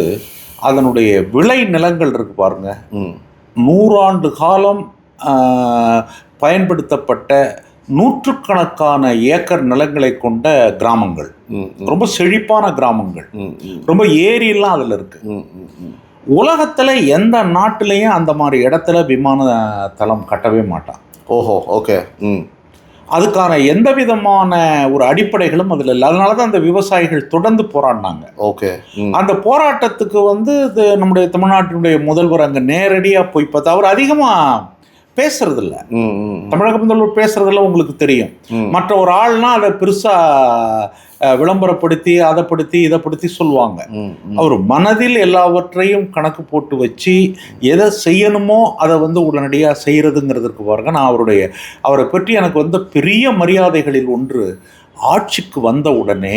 அதனுடைய விளை நிலங்கள் இருக்கு பாருங்க, 100 ஆண்டு காலம் பயன்படுத்தப்பட்ட நூற்றுக்கணக்கான ஏக்கர் நிலங்களை கொண்ட கிராமங்கள், ரொம்ப செழிப்பான கிராமங்கள், ரொம்ப ஏரியெல்லாம் அதில் இருக்கு. உலகத்தில் எந்த நாட்டிலையும் அந்த மாதிரி இடத்துல விமான தளம் கட்டவே மாட்டான். ஓஹோ, ஓகே. அதுக்கான எந்த விதமான ஒரு அடிப்படைகளும் அதில் இல்லை. அதனால தான் அந்த விவசாயிகள் தொடர்ந்து போராடினாங்க. ஓகே. அந்த போராட்டத்துக்கு வந்து நம்முடைய தமிழ்நாட்டினுடைய முதல்வர் அங்கே நேரடியாக போய் பார்த்தா அவர் அதிகமாக பேசுறதில்ல. தமிழக முதல்வர் பேசுறதில்ல, உங்களுக்கு தெரியும். மற்ற ஒரு ஆள்னா அதை பெருசாக விளம்பரப்படுத்தி அதைப்படுத்தி இதைப்படுத்தி சொல்லுவாங்க. அவர் மனதில் எல்லாவற்றையும் கணக்கு போட்டு வச்சு எதை செய்யணுமோ அதை வந்து உடனடியாக செய்கிறதுங்கிறதுக்கு பாருங்க. நான் அவரை பற்றி எனக்கு வந்து பெரிய மரியாதைகளில் ஒன்று, ஆட்சிக்கு வந்த உடனே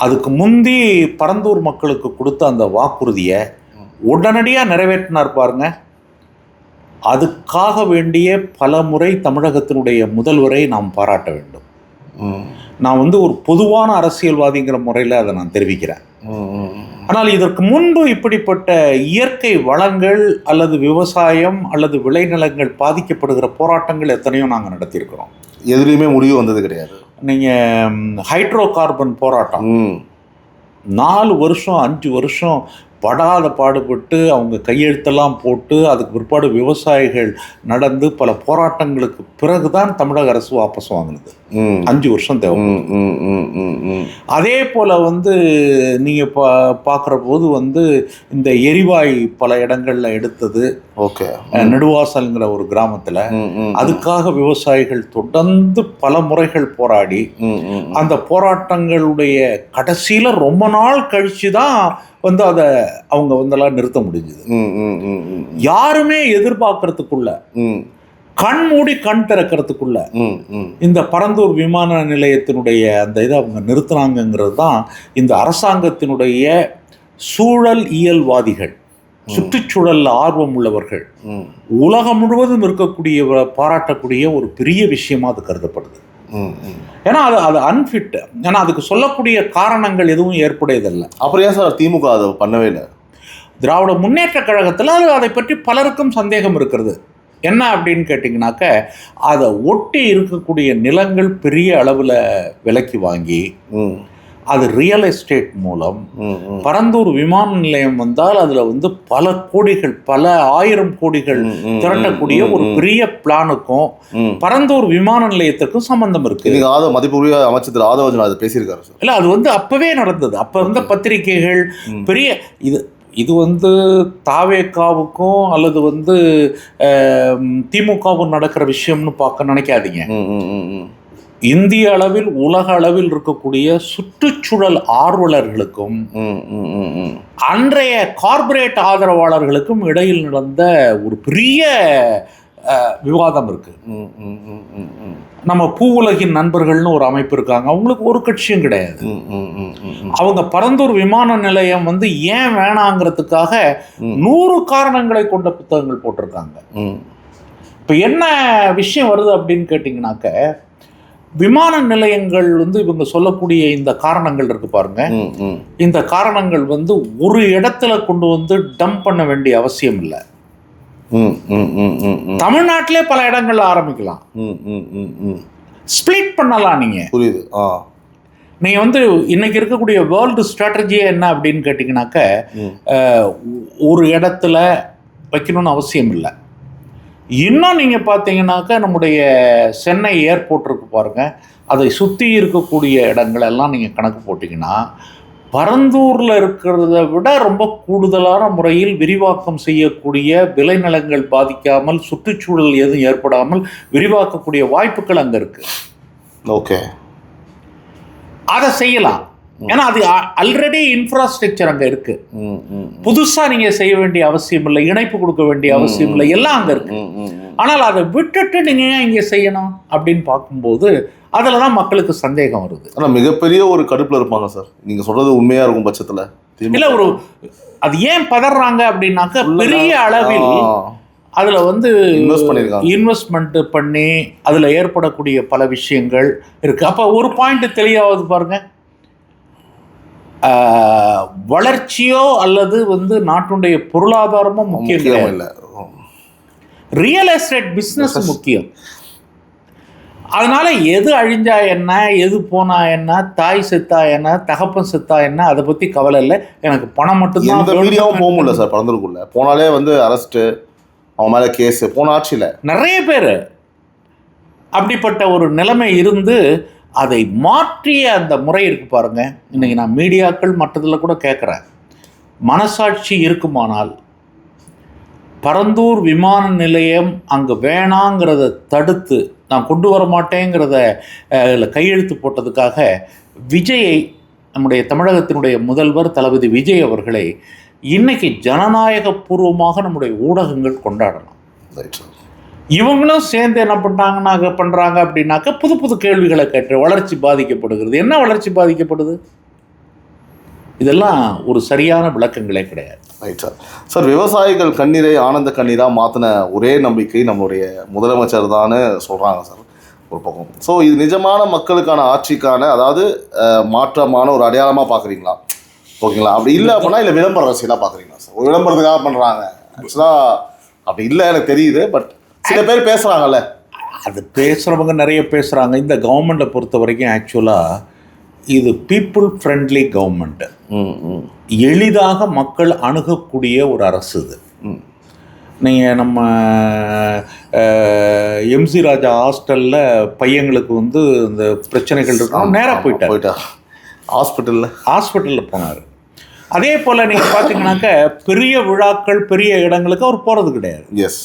அதுக்கு முந்தி பரந்தூர் மக்களுக்கு கொடுத்த அந்த வாக்குறுதியை உடனடியாக நிறைவேற்றினார் பாருங்க. அதுக்காக வேண்டிய பல முறை தமிழகத்தினுடைய முதல்வரை நாம் பாராட்ட வேண்டும். நான் வந்து ஒரு பொதுவான அரசியல்வாதிங்கிற முறையில் அதை நான் தெரிவிக்கிறேன். ஆனால் இதற்கு முன்பு இப்படிப்பட்ட இயற்கை வளங்கள் அல்லது விவசாயம் அல்லது விளைநிலங்கள் பாதிக்கப்படுகிற போராட்டங்கள் எத்தனையோ நாங்கள் நடத்தியிருக்கிறோம். எதுலேயுமே முடிவு வந்தது கிடையாது. நீங்கள் ஹைட்ரோ கார்பன் போராட்டம் 4 வருஷம் 5 வருஷம் படாத பாடுபட்டு அவங்க கையெழுத்தெல்லாம் போட்டு அதுக்கு பிற்பாடு விவசாயிகள் நடந்து பல போராட்டங்களுக்கு பிறகுதான் தமிழக அரசு வாபஸ் வாங்கினது. 5 வருஷம் தேவை. அதே போல் வந்து நீங்கள் பார்க்குற போது வந்து இந்த எரிவாயு பல இடங்களில் எடுத்தது. ஓகே. நெடுவாசல்ங்கிற ஒரு கிராமத்தில் அதுக்காக விவசாயிகள் தொடர்ந்து பல முறைகள் போராடி அந்த போராட்டங்களுடைய கடைசியில் ரொம்ப நாள் கழித்து தான் வந்து அதை அவங்க வந்தெல்லாம் நிறுத்த முடிஞ்சது. யாருமே எதிர்பார்க்கறதுக்குள்ள, கண் மூடி கண் திறக்கிறதுக்குள்ள இந்த பரந்தூர் விமான நிலையத்தினுடைய அந்த இதை அவங்க நிறுத்தினாங்கிறது தான் இந்த அரசாங்கத்தினுடைய சூழல் இயல்வாதிகள், சுற்றுச்சூழல் ஆர்வம் உள்ளவர்கள் உலகம் முழுவதும் இருக்கக்கூடிய பாராட்டக்கூடிய ஒரு பெரிய விஷயமா அது கருதப்படுது. ஏன்னா அது அன்ஃபிட். ஏன்னா அதுக்கு சொல்லக்கூடிய காரணங்கள் எதுவும் ஏற்புடையதில்லை. அப்புறம் ஏன் சார் திமுக அதை பண்ணவே இல்லை? திராவிட முன்னேற்ற கழகத்தில் அதை பற்றி பலருக்கும் சந்தேகம் இருக்கிறது. என்ன அப்படின்னு கேட்டிங்கனாக்க, அதை ஒட்டி இருக்கக்கூடிய நிலங்கள் பெரிய அளவில் விலைக்கு வாங்கி அது ரியல் எஸ்டேட் மூலம் பரந்தூர் விமான நிலையம் வந்தால் அதில் வந்து பல கோடிகள், பல 1000 கோடிகள் திரட்டக்கூடிய ஒரு பெரிய பிளானுக்கும் பரந்தூர் விமான நிலையத்திற்கும் சம்பந்தம் இருக்கு. மதிப்புரிய அமைச்சர் ஆதவன் அதை பேசியிருக்காரு. இல்லை, அது வந்து அப்பவே நடந்தது. அப்போ வந்து பத்திரிகைகள் பெரிய இது வந்து தாவேக்காவுக்கும் அல்லது வந்து திமுகவும் நடக்கிற விஷயம்னு பார்க்க நினைக்காதீங்க. இந்திய அளவில் உலக அளவில் இருக்கக்கூடிய சுற்றுச்சூழல் ஆர்வலர்களுக்கும் அன்றைய கார்ப்பரேட் ஆதரவாளர்களுக்கும் இடையில் நடந்த ஒரு பெரிய விவாதம் இருக்கு. நம்ம பூவுலகின் நண்பர்கள்னு ஒரு அமைப்பு இருக்காங்க, அவங்களுக்கு ஒரு கட்சியும் கிடையாது. அவங்க பரந்தூர் விமான நிலையம் வந்து ஏன் வேணாங்கிறதுக்காக 100 காரணங்களை கொண்ட புத்தகங்கள் போட்டிருக்காங்க. இப்போ என்ன விஷயம் வருது அப்படின்னு கேட்டிங்கனாக்க, விமான நிலையங்கள் வந்து இவங்க சொல்லக்கூடிய இந்த காரணங்கள் இருக்கு பாருங்க, இந்த காரணங்கள் வந்து ஒரு இடத்துல கொண்டு வந்து டம்ப் பண்ண வேண்டிய அவசியம் இல்லை. தமிழ்நாட்டிலே பல இடங்கள்ல ஆரம்பிக்கலாம், ஸ்பிளிட் பண்ணலாம். நீங்க புரியுது. நீங்க வந்து இன்னைக்கு இருக்கக்கூடிய வேர்ல்டு ஸ்ட்ராட்டஜியே என்ன அப்படின்னு கேட்டீங்கன்னாக்க, ஒரு இடத்துல வைக்கணும்னு அவசியம் இல்லை. இன்னும் நீங்கள் பார்த்தீங்கன்னாக்கா நம்முடைய சென்னை ஏர்போர்ட் இருக்கு பாருங்கள், அதை சுற்றி இருக்கக்கூடிய இடங்களெல்லாம் நீங்கள் கணக்கு போட்டிங்கன்னா பரந்தூரில் இருக்கிறத விட ரொம்ப கூடுதலான முறையில் விரிவாக்கம் செய்யக்கூடிய விளைநிலங்கள் பாதிக்காமல் சுற்றுச்சூழல் எதுவும் ஏற்படாமல் விரிவாக்கக்கூடிய வாய்ப்புகள் அங்கே இருக்குது. ஓகே, அதை செய்யலாம். ஏன்னா அது ஆல்ரெடி இன்ஃப்ராஸ்ட்ரக்சர் அங்கே இருக்கு. புதுசாக நீங்கள் செய்ய வேண்டிய அவசியம் இல்லை, இணைப்பு கொடுக்க வேண்டிய அவசியம் இல்லை, எல்லாம் அங்கே இருக்கு. ஆனால் அதை விட்டுட்டு நீங்கள் ஏன் இங்கே செய்யணும் அப்படின்னு பார்க்கும்போது அதில் தான் மக்களுக்கு சந்தேகம் வருது. ஆனால் மிகப்பெரிய ஒரு கடுப்பில் இருப்பாங்க சார், நீங்கள் சொல்கிறது உண்மையாக இருக்கும் பட்சத்தில். இல்லை, ஒரு அது ஏன் பதறாங்க அப்படின்னாக்க பெரிய அளவில் அதில் வந்து இன்வெஸ்ட்மெண்ட் பண்ணி அதில் ஏற்படக்கூடிய பல விஷயங்கள் இருக்குது. அப்போ ஒரு பாயிண்ட் தெளிவாகுது பாருங்க, வளர்ச்சியோ அல்லது வந்து நாட்டுடைய பொருளாதாரமோ முக்கியம் இல்லை, ரியல் எஸ்டேட் பிஸ்னஸ் முக்கியம். அதனால எது அழிஞ்சா என்ன, எது போனா என்ன, தாய் செத்தா என்ன, தகப்பன் செத்தா என்ன, அதை பற்றி கவலை இல்லை, எனக்கு பணம் மட்டும்தான். எந்த மீடியாவும் போக முடியல சார், பறந்துருக்குள்ள போனாலே வந்து அரெஸ்ட்டு, அவன் மேலே கேஸு, போன ஆட்சியில் நிறைய பேர் அப்படிப்பட்ட ஒரு நிலைமை இருந்து அதை மாற்றிய அந்த முறை இருக்கு பாருங்க. இன்னைக்கு நான் மீடியாக்கள் மற்றதில் கூட கேட்குறேன், மனசாட்சி இருக்குமானால் பரந்தூர் விமான நிலையம் அங்கே வேணாங்கிறத தடுத்து நான் கொண்டு வர மாட்டேங்கிறத கையெழுத்து போட்டதுக்காக விஜயை, நம்முடைய தமிழகத்தினுடைய முதல்வர் தளபதி விஜய் அவர்களை இன்னைக்கு ஜனநாயக பூர்வமாக நம்முடைய ஊடகங்கள் கொண்டாடலாம். இவங்களும் சேர்ந்து என்ன பண்ணுறாங்க அப்படின்னாக்க புது புது கேள்விகளை கேட்டு வளர்ச்சி பாதிக்கப்படுகிறது. என்ன வளர்ச்சி பாதிக்கப்படுது? இதெல்லாம் ஒரு சரியான விளக்கங்களே கிடையாது. Right sir. சார், விவசாயிகள் கண்ணீரை ஆனந்த கண்ணீராக மாற்றின ஒரே நம்பிக்கை நம்மளுடைய முதலமைச்சர் தான் சொல்கிறாங்க சார் ஒரு பக்கம். ஸோ இது நிஜமான மக்களுக்கான ஆட்சிக்கான, அதாவது மாற்றமான ஒரு அடையாளமாக பார்க்குறீங்களா? ஓகேங்களா? அப்படி இல்லை அப்படின்னா இல்லை விளம்பர அரசியலாக பார்க்குறீங்களா சார்? ஒரு விளம்பரத்துக்காக பண்ணுறாங்க ஆக்சுவலாக அப்படி இல்லை எனக்கு தெரியுது, பட் சில பேர் பேசுகிறாங்கல்ல, அது பேசுகிறவங்க நிறைய பேசுகிறாங்க. இந்த கவர்மெண்ட்டை பொறுத்த வரைக்கும் ஆக்சுவலாக இது பீப்புள் ஃப்ரெண்ட்லி கவர்மெண்ட்டு, எளிதாக மக்கள் அணுகக்கூடிய ஒரு அரசு இது. நீங்கள் நம்ம எம்சி ராஜா ஹாஸ்டலில் பையங்களுக்கு வந்து இந்த பிரச்சனைகள் இருக்கணும், நேராக போயிட்டார் ஹாஸ்பிட்டலில் போனார். அதே போல் நீங்கள் பார்த்தீங்கன்னாக்க பெரிய விழாக்கள் பெரிய இடங்களுக்கு அவர் போகிறது கிடையாது. எஸ்,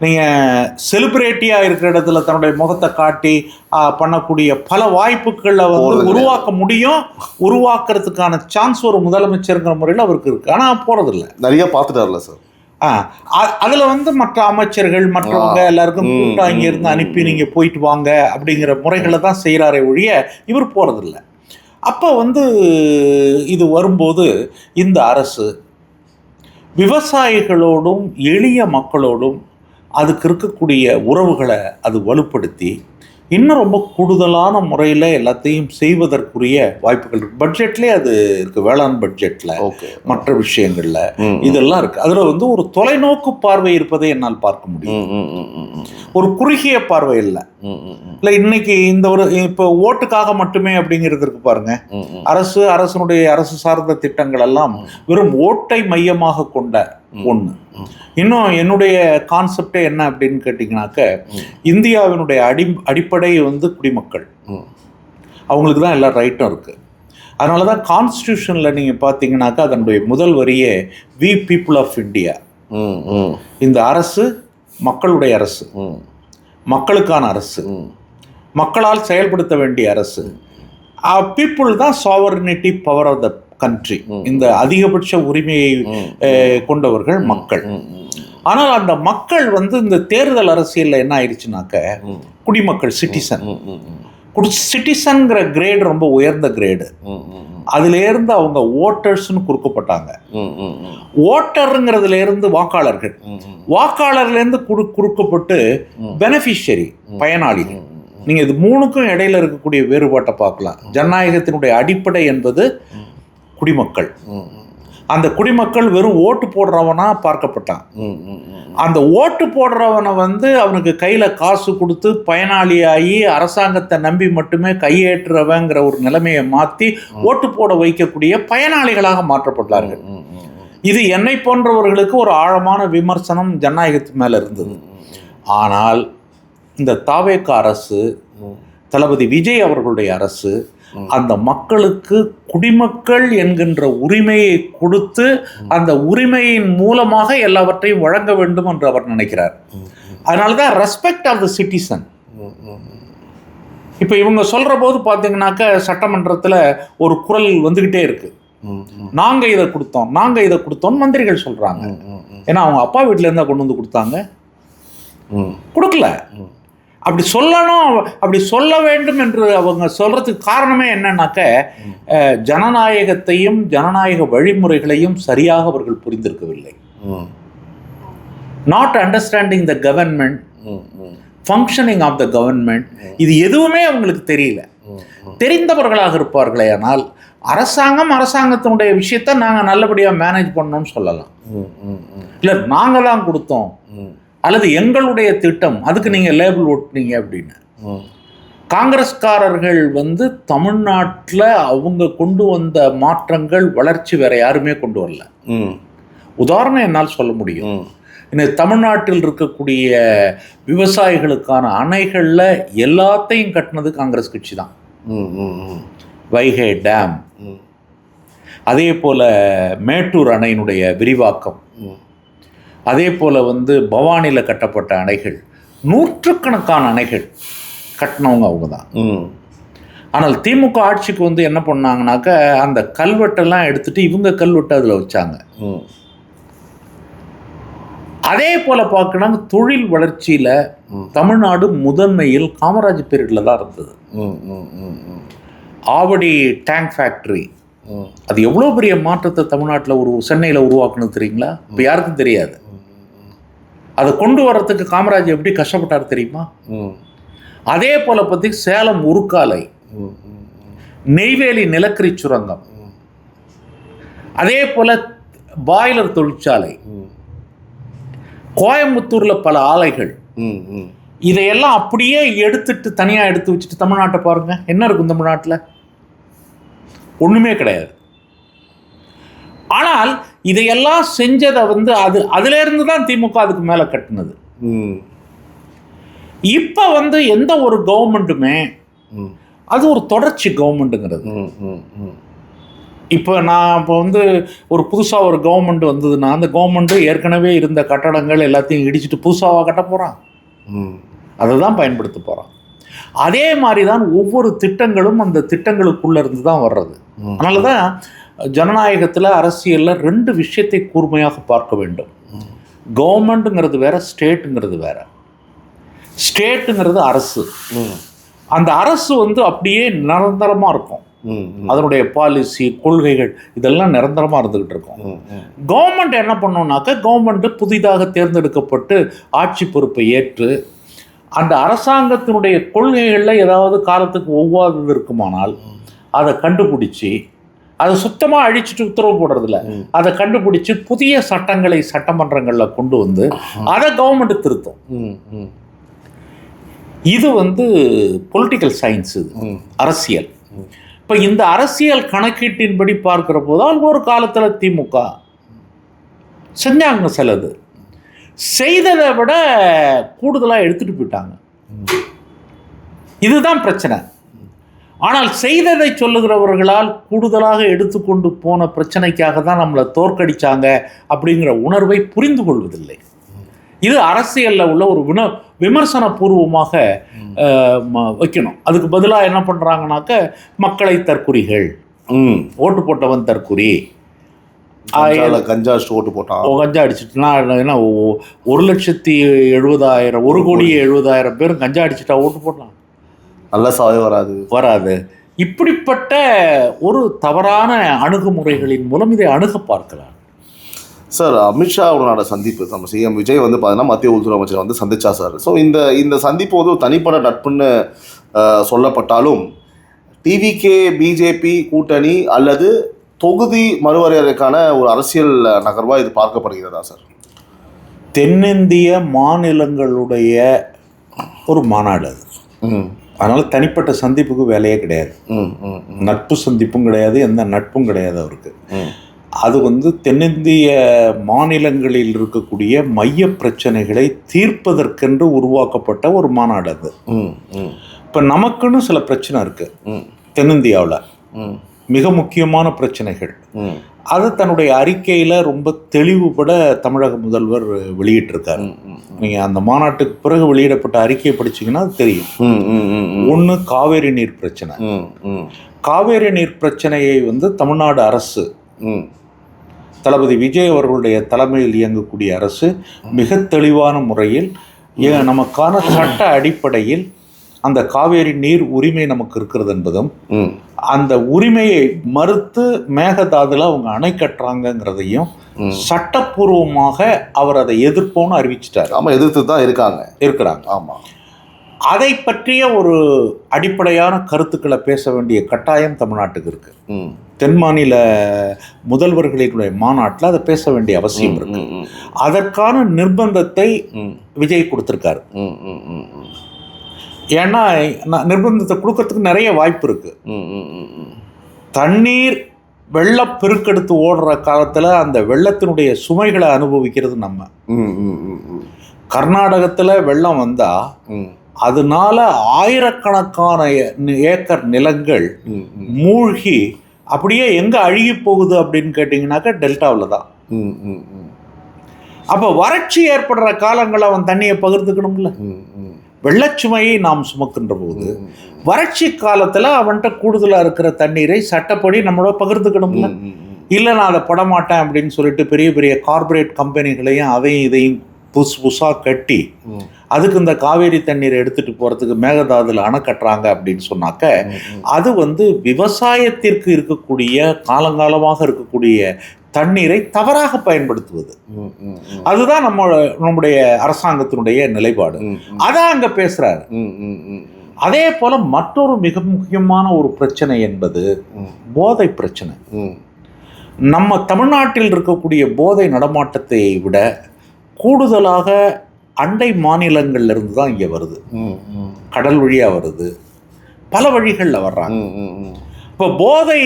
நீங்கள் செலிப்ரிட்டியாக இருக்கிற இடத்துல தன்னுடைய முகத்தை காட்டி பண்ணக்கூடிய பல வாய்ப்புகளை வந்து உருவாக்க முடியும். உருவாக்குறதுக்கான சான்ஸ் ஒரு முதலமைச்சருங்கிற முறையில் அவருக்கு இருக்குது. ஆனால் போகிறதில்ல, நிறைய பார்த்துட்டார்ல சார். அதில் வந்து மற்ற அமைச்சர்கள் மற்றவங்க எல்லாருக்கும் கூட்டம் இங்கேருந்து அனுப்பி நீங்கள் போயிட்டு வாங்க அப்படிங்கிற முறைகளை தான் செய்கிறாரே ஒழிய இவர் போகிறதில்ல. அப்போ வந்து இது வரும்போது இந்த அரசு விவசாயிகளோடும் எளிய மக்களோடும் அதுக்கு இருக்கக்கூடிய உறவுகளை அது வலுப்படுத்தி இன்னும் ரொம்ப கூடுதலான முறையில் எல்லாத்தையும் செய்வதற்குரிய வாய்ப்புகள் இருக்குது. பட்ஜெட்லேயே அது இருக்குது, வேளாண் பட்ஜெட்டில், மற்ற விஷயங்களில் இதெல்லாம் இருக்குது. அதில் வந்து ஒரு தொலைநோக்கு பார்வை இருப்பதை என்னால் பார்க்க முடியும். ஒரு குறுகிய பார்வை இல்லை. இன்னைக்கு இந்த ஒரு இப்போ ஓட்டுக்காக மட்டுமே அப்படிங்கிறது இருக்கு பாருங்க. அரசு சார்ந்த திட்டங்கள் எல்லாம் வெறும் ஓட்டை மையமாக கொண்ட ஒன்று. இன்னும் என்னுடைய கான்செப்டே என்ன அப்படின்னு கேட்டிங்கனாக்க, இந்தியாவினுடைய அடிப்படை வந்து குடிமக்கள், அவங்களுக்கு தான் எல்லா ரைட்டும் இருக்குது. அதனால தான் கான்ஸ்டியூஷனில் நீங்கள் பார்த்தீங்கன்னாக்கா அதனுடைய முதல் வரியே வி பீப்புள் ஆஃப் இந்தியா. இந்த அரசு மக்களுடைய அரசு, மக்களுக்கான அரசு, மக்களால் செயல்படுத்த வேண்டிய அரசு. பீப்புள் தான் sovereignty power of the country. இந்த அதிகபட்ச உரிமையை கொண்டவர்கள் மக்கள். ஆனால் அந்த மக்கள் வந்து இந்த தேர்தல் அரசியலில் என்ன ஆயிடுச்சுனாக்க குடிமக்கள், சிட்டிசன்கிற கிரேடு ரொம்ப உயர்ந்த கிரேடு. அதுலேருந்து அவங்க ஓட்டர்ஸ்னு குறுக்கப்பட்டாங்க. ஓட்டருங்கிறதுலேருந்து வாக்காளர்கள், வாக்காளர்லேருந்து குறுக்கப்பட்டு பெனிஃபிஷரி, பயனாளிகள். நீங்கள் இது மூணுக்கும் இடையில இருக்கக்கூடிய வேறுபாட்டை பார்க்கலாம். ஜனநாயகத்தினுடைய அடிப்படை என்பது குடிமக்கள். அந்த குடிமக்கள் வெறும் ஓட்டு போடுறவனா பார்க்கப்பட்டான். அந்த ஓட்டு போடுறவனை வந்து அவனுக்கு கையில் காசு கொடுத்து பயனாளியாகி அரசாங்கத்தை நம்பி மட்டுமே கையேற்றுறவங்கிற ஒரு நிலைமையை மாற்றி ஓட்டு போட வைக்கக்கூடிய பயனாளிகளாக மாற்றப்பட்டார்கள். இது என்னை போன்றவர்களுக்கு ஒரு ஆழமான விமர்சனம் ஜனநாயகத்து மேலே இருந்தது. ஆனால் இந்த தாவேகா அரசு தளபதி விஜய் அவர்களுடைய அரசு அந்த மக்களுக்கு குடிமக்கள் என்கின்ற உரிமையை கொடுத்து அந்த உரிமையின் மூலமாக எல்லாவற்றையும் வழங்க வேண்டும் என்று அவர் நினைக்கிறார். அதனால தான் ரெஸ்பெக்ட் ஆஃப் த சிட்டிசன். இப்போ இவங்க சொல்கிற போது பார்த்தீங்கன்னாக்க சட்டமன்றத்தில் ஒரு குரல் வந்துக்கிட்டே இருக்கு, நாங்கள் இதை கொடுத்தோம் நாங்கள் இதை கொடுத்தோம்னு மந்திரிகள் சொல்கிறாங்க. ஏன்னா அவங்க அப்பா வீட்டிலேருந்தா கொண்டு வந்து கொடுத்தாங்க, கொடுக்கல. அப்படி சொல்லணும், அப்படி சொல்ல வேண்டும் என்று அவங்க சொல்கிறதுக்கு காரணமே என்னன்னாக்க ஜனநாயகத்தையும் ஜனநாயக வழிமுறைகளையும் சரியாக அவர்கள் புரிந்திருக்கவில்லை. Not understanding the government, functioning of the government, இது எதுவுமே அவங்களுக்கு தெரியல. தெரிந்தவர்களாக இருப்பார்களே ஆனால் அரசாங்கத்தினுடைய விஷயத்தை நாங்கள் நல்லபடியாக மேனேஜ் பண்ணோம்னு சொல்லலாம். இல்லை நாங்கள் தான் கொடுத்தோம் அல்லது எங்களுடைய திட்டம் அதுக்கு நீங்கள் லேபிள் ஓட்டுனீங்க அப்படின்னு. காங்கிரஸ்காரர்கள் தமிழ்நாட்டில் அவங்க கொண்டு வந்த மாற்றங்கள் வளர்ச்சி வேற யாருமே கொண்டு வரல. உதாரணம் என்னால் சொல்ல முடியும். இன்னைக்கு தமிழ்நாட்டில் இருக்கக்கூடிய விவசாயிகளுக்கான அணைகளில் எல்லாத்தையும் கட்டினது காங்கிரஸ் கட்சி தான். வைகை டேம், அதே போல் மேட்டூர் அணையினுடைய விரிவாக்கம், அதே போல் பவானியில் கட்டப்பட்ட அணைகள், நூற்றுக்கணக்கான அணைகள் கட்டினவங்க அவங்க தான். ஆனால் திமுக ஆட்சிக்கு என்ன பண்ணாங்கனாக்க அந்த கல்வெட்டெல்லாம் எடுத்துட்டு இவங்க கல்வெட்டு அதில் வச்சாங்க. அதே போல் பார்க்கணும், தொழில் வளர்ச்சியில் தமிழ்நாடு முதன்மையில் காமராஜ் பீரியடில் தான் இருந்தது. ஆவடி டேங்க் ஃபேக்ட்ரி, அது எவ்வளோ பெரிய மாற்றத்தை தமிழ்நாட்டில் சென்னையில் உருவாக்குனது தெரியுங்களா? இப்போ யாருக்கும் தெரியாது. அதை கொண்டு வர்றதுக்கு காமராஜ் எப்படி கஷ்டப்பட்டார் தெரியுமா? அதே போல பற்றி சேலம் உருக்காலை, நெய்வேலி நிலக்கரி சுரங்கம், அதே போல பாய்லர் தொழிற்சாலை, கோயம்புத்தூரில் பல ஆலைகள், இதையெல்லாம் அப்படியே எடுத்துட்டு தனியாக எடுத்து வச்சுட்டு தமிழ்நாட்டை பாருங்க, என்ன இருக்கும் தமிழ்நாட்டில்? ஒன்றுமே கிடையாது. ஆனால் இதையெல்லாம் செஞ்சதை அதுலேருந்து தான் திமுக அதுக்கு மேலே கட்டினது. இப்போ எந்த ஒரு கவர்மெண்ட்டுமே அது ஒரு தொடர்ச்சி கவர்மெண்ட்டுங்கிறது. இப்போ ஒரு புதுசாக ஒரு கவர்மெண்ட் வந்ததுன்னா அந்த கவர்மெண்ட்டு ஏற்கனவே இருந்த கட்டடங்கள் எல்லாத்தையும் இடிச்சுட்டு புதுசாக கட்ட போகிறான், அதை தான் பயன்படுத்த போகிறான். அதே மாதிரி தான் ஒவ்வொரு திட்டங்களும் அந்த திட்டங்களுக்குள்ளே இருந்து தான் வர்றது. அதனால தான் ஜனநாயகத்தில் அரசியலில் ரெண்டு விஷயத்தை கூர்மையாக பார்க்க வேண்டும். கவர்மெண்ட்டுங்கிறது வேற, ஸ்டேட்டுங்கிறது வேற. ஸ்டேட்டுங்கிறது அரசு. அந்த அரசு அப்படியே நிரந்தரமாக இருக்கும். அதனுடைய பாலிசி, கொள்கைகள் இதெல்லாம் நிரந்தரமாக இருந்துக்கிட்டு இருக்கும். கவர்மெண்ட் என்ன பண்ணோம்னாக்க, கவர்மெண்ட்டு புதிதாக தேர்ந்தெடுக்கப்பட்டு ஆட்சி பொறுப்பை ஏற்று அந்த அரசாங்கத்தினுடைய கொள்கைகளில் ஏதாவது காலத்துக்கு ஒவ்வாதது இருக்குமானால் அதை கண்டுபிடிச்சி, அதை சுத்தமாக அழிச்சிட்டு உத்தரவு போடுறதில்ல, அதை கண்டுபிடிச்சி புதிய சட்டங்களை சட்டமன்றங்களில் கொண்டு அதை கவர்மெண்ட் திருத்தும். இது பொலிட்டிக்கல் சயின்ஸ், இது அரசியல். இப்போ இந்த அரசியல் கணக்கீட்டின்படி பார்க்கிற போதால் ஒரு காலத்தில் திமுக செஞ்சாங்க, சிலது செய்ததை விட கூடுதலாக எடுத்துட்டு போயிட்டாங்க. இதுதான் பிரச்சனை. ஆனால் செய்ததை சொல்லுகிறவர்களால் கூடுதலாக எடுத்துக்கொண்டு போன பிரச்சனைக்காக தான் நம்மளை தோற்கடிச்சாங்க அப்படிங்கிற உணர்வை புரிந்து கொள்வதில்லை. இது அரசியலில் உள்ள ஒரு விமர்சன பூர்வமாக வைக்கணும். அதுக்கு பதிலாக என்ன பண்ணுறாங்கனாக்க, மக்களை தற்குறிகள், ஓட்டு போட்டவன் தற்குறி, கஞ்சா ஓட்டு போட்டான், கஞ்சா அடிச்சுட்டுனா என்ன 1,70,000 1,70,000 பேர் கஞ்சா அடிச்சுட்டா ஓட்டு போடலாம், நல்ல சாவே வராது. இப்படிப்பட்ட ஒரு தவறான அணுகுமுறைகளின் மூலம் இதை அணுக பார்க்கலாம். சார், அமித்ஷா அவரோட சந்திப்பு, நம்ம சிஎம் விஜய் பார்த்தீங்கன்னா மத்திய உள்துறை அமைச்சர் சந்திச்சா சார். ஸோ இந்த சந்திப்பு ஒரு தனிப்பட்ட நட்புன்னு சொல்லப்பட்டாலும் டிவிகே பிஜேபி கூட்டணி அல்லது தொகுதி மறுவரையறைக்கான ஒரு அரசியல் நகர்வாக இது பார்க்கப்படுகிறதா சார்? தென்னிந்திய மாநிலங்களுடைய ஒரு மாநாடு அது. அதனால் தனிப்பட்ட சந்திப்புக்கு வேலையே கிடையாது, நட்பு சந்திப்பும் கிடையாது, எந்த நட்பும் கிடையாது அவருக்கு. அது தென்னிந்திய மாநிலங்களில் இருக்கக்கூடிய மைய பிரச்சனைகளை தீர்ப்பதற்கென்று உருவாக்கப்பட்ட ஒரு மாநாடு அது. இப்போ நமக்குன்னு சில பிரச்சனை இருக்குது தென்னிந்தியாவில், மிக முக்கியமான பிரச்சனைகள். அது தன்னுடைய அறிக்கையில் ரொம்ப தெளிவுபட தமிழக முதல்வர் வெளியிட்டிருக்காரு. நீங்கள் அந்த மாநாட்டுக்கு பிறகு வெளியிடப்பட்ட அறிக்கையை படிச்சீங்கன்னா அது தெரியும். ஒன்று காவேரி நீர் பிரச்சனை. காவேரி நீர் பிரச்சனையை வந்து தமிழ்நாடு அரசு, தளபதி விஜய் அவர்களுடைய தலைமையில் இயங்கக்கூடிய அரசு மிக தெளிவான முறையில் நமக்கான சட்ட அடிப்படையில் அந்த காவேரி நீர் உரிமை நமக்கு இருக்கிறது என்பதும், அந்த உரிமையை மறுத்து மேகதாதுல அவங்க அணை கட்டுறாங்கிறதையும் சட்டப்பூர்வமாக அவர் அதை எதிர்ப்போன்னு அறிவிச்சிட்டார். ஆமாம், எதிர்த்து தான் இருக்கிறாங்க. ஆமாம், அதை பற்றிய ஒரு அடிப்படையான கருத்துக்களை பேச வேண்டிய கட்டாயம் தமிழ்நாட்டுக்கு இருக்கு. தென் மாநில முதல்வர்களினுடைய மாநாட்டில் அதை பேச வேண்டிய அவசியம் இருக்கு. அதற்கான நிர்பந்தத்தை விஜய் கொடுத்திருக்காரு. ஏன்னா நிர்பந்தத்தை கொடுக்கறதுக்கு நிறைய வாய்ப்பு இருக்கு. தண்ணீர் வெள்ளம் பெருக்கெடுத்து ஓடுற காலத்தில் அந்த வெள்ளத்தினுடைய சுமைகளை அனுபவிக்கிறது நம்ம. கர்நாடகத்தில் வெள்ளம் வந்தால் அதனால ஆயிரக்கணக்கான ஏக்கர் நிலங்கள் மூழ்கி அப்படியே எங்கே அழுகி போகுது அப்படின்னு கேட்டிங்கனாக்கா டெல்டாவில் தான். அப்போ வறட்சி ஏற்படுற காலங்களில் அவன் தண்ணியை பகிர்ந்துக்கணும்ல. வெள்ளச்சுமையை நாம் சுமக்கின்ற போது வறட்சி காலத்தில் அவன்கிட்ட கூடுதலாக இருக்கிற தண்ணீரை சட்டப்படி நம்மளோட பகிர்ந்துக்கணும்ல. இல்லை நான் அதை படமாட்டேன் அப்படின்னு சொல்லிட்டு பெரிய பெரிய கார்பரேட் கம்பெனிகளையும் அதையும் இதையும் புதுசாக கட்டி அதுக்கு இந்த காவேரி தண்ணீரை எடுத்துகிட்டு போகிறதுக்கு மேகதாதுல அணை கட்டுறாங்க அப்படின்னு சொன்னாக்க அது வந்து விவசாயத்திற்கு இருக்கக்கூடிய காலங்காலமாக இருக்கக்கூடிய தண்ணீரை தவறாக பயன்படுத்துவது. அதுதான் நம்முடைய அரசாங்கத்தினுடைய நிலைப்பாடு. அதான் அங்க பேசுறாரு. அதே போல மற்றொரு மிக முக்கியமான ஒரு பிரச்சனை என்பது போதை பிரச்சனை. நம்ம தமிழ்நாட்டில் இருக்கக்கூடிய போதை நடமாட்டத்தை விட கூடுதலாக அண்டை மாநிலங்கள்ல இருந்து தான் இங்க வருது. கடல் வழியா வருது, பல வழிகளில் வர்றாங்க. இப்போ போதை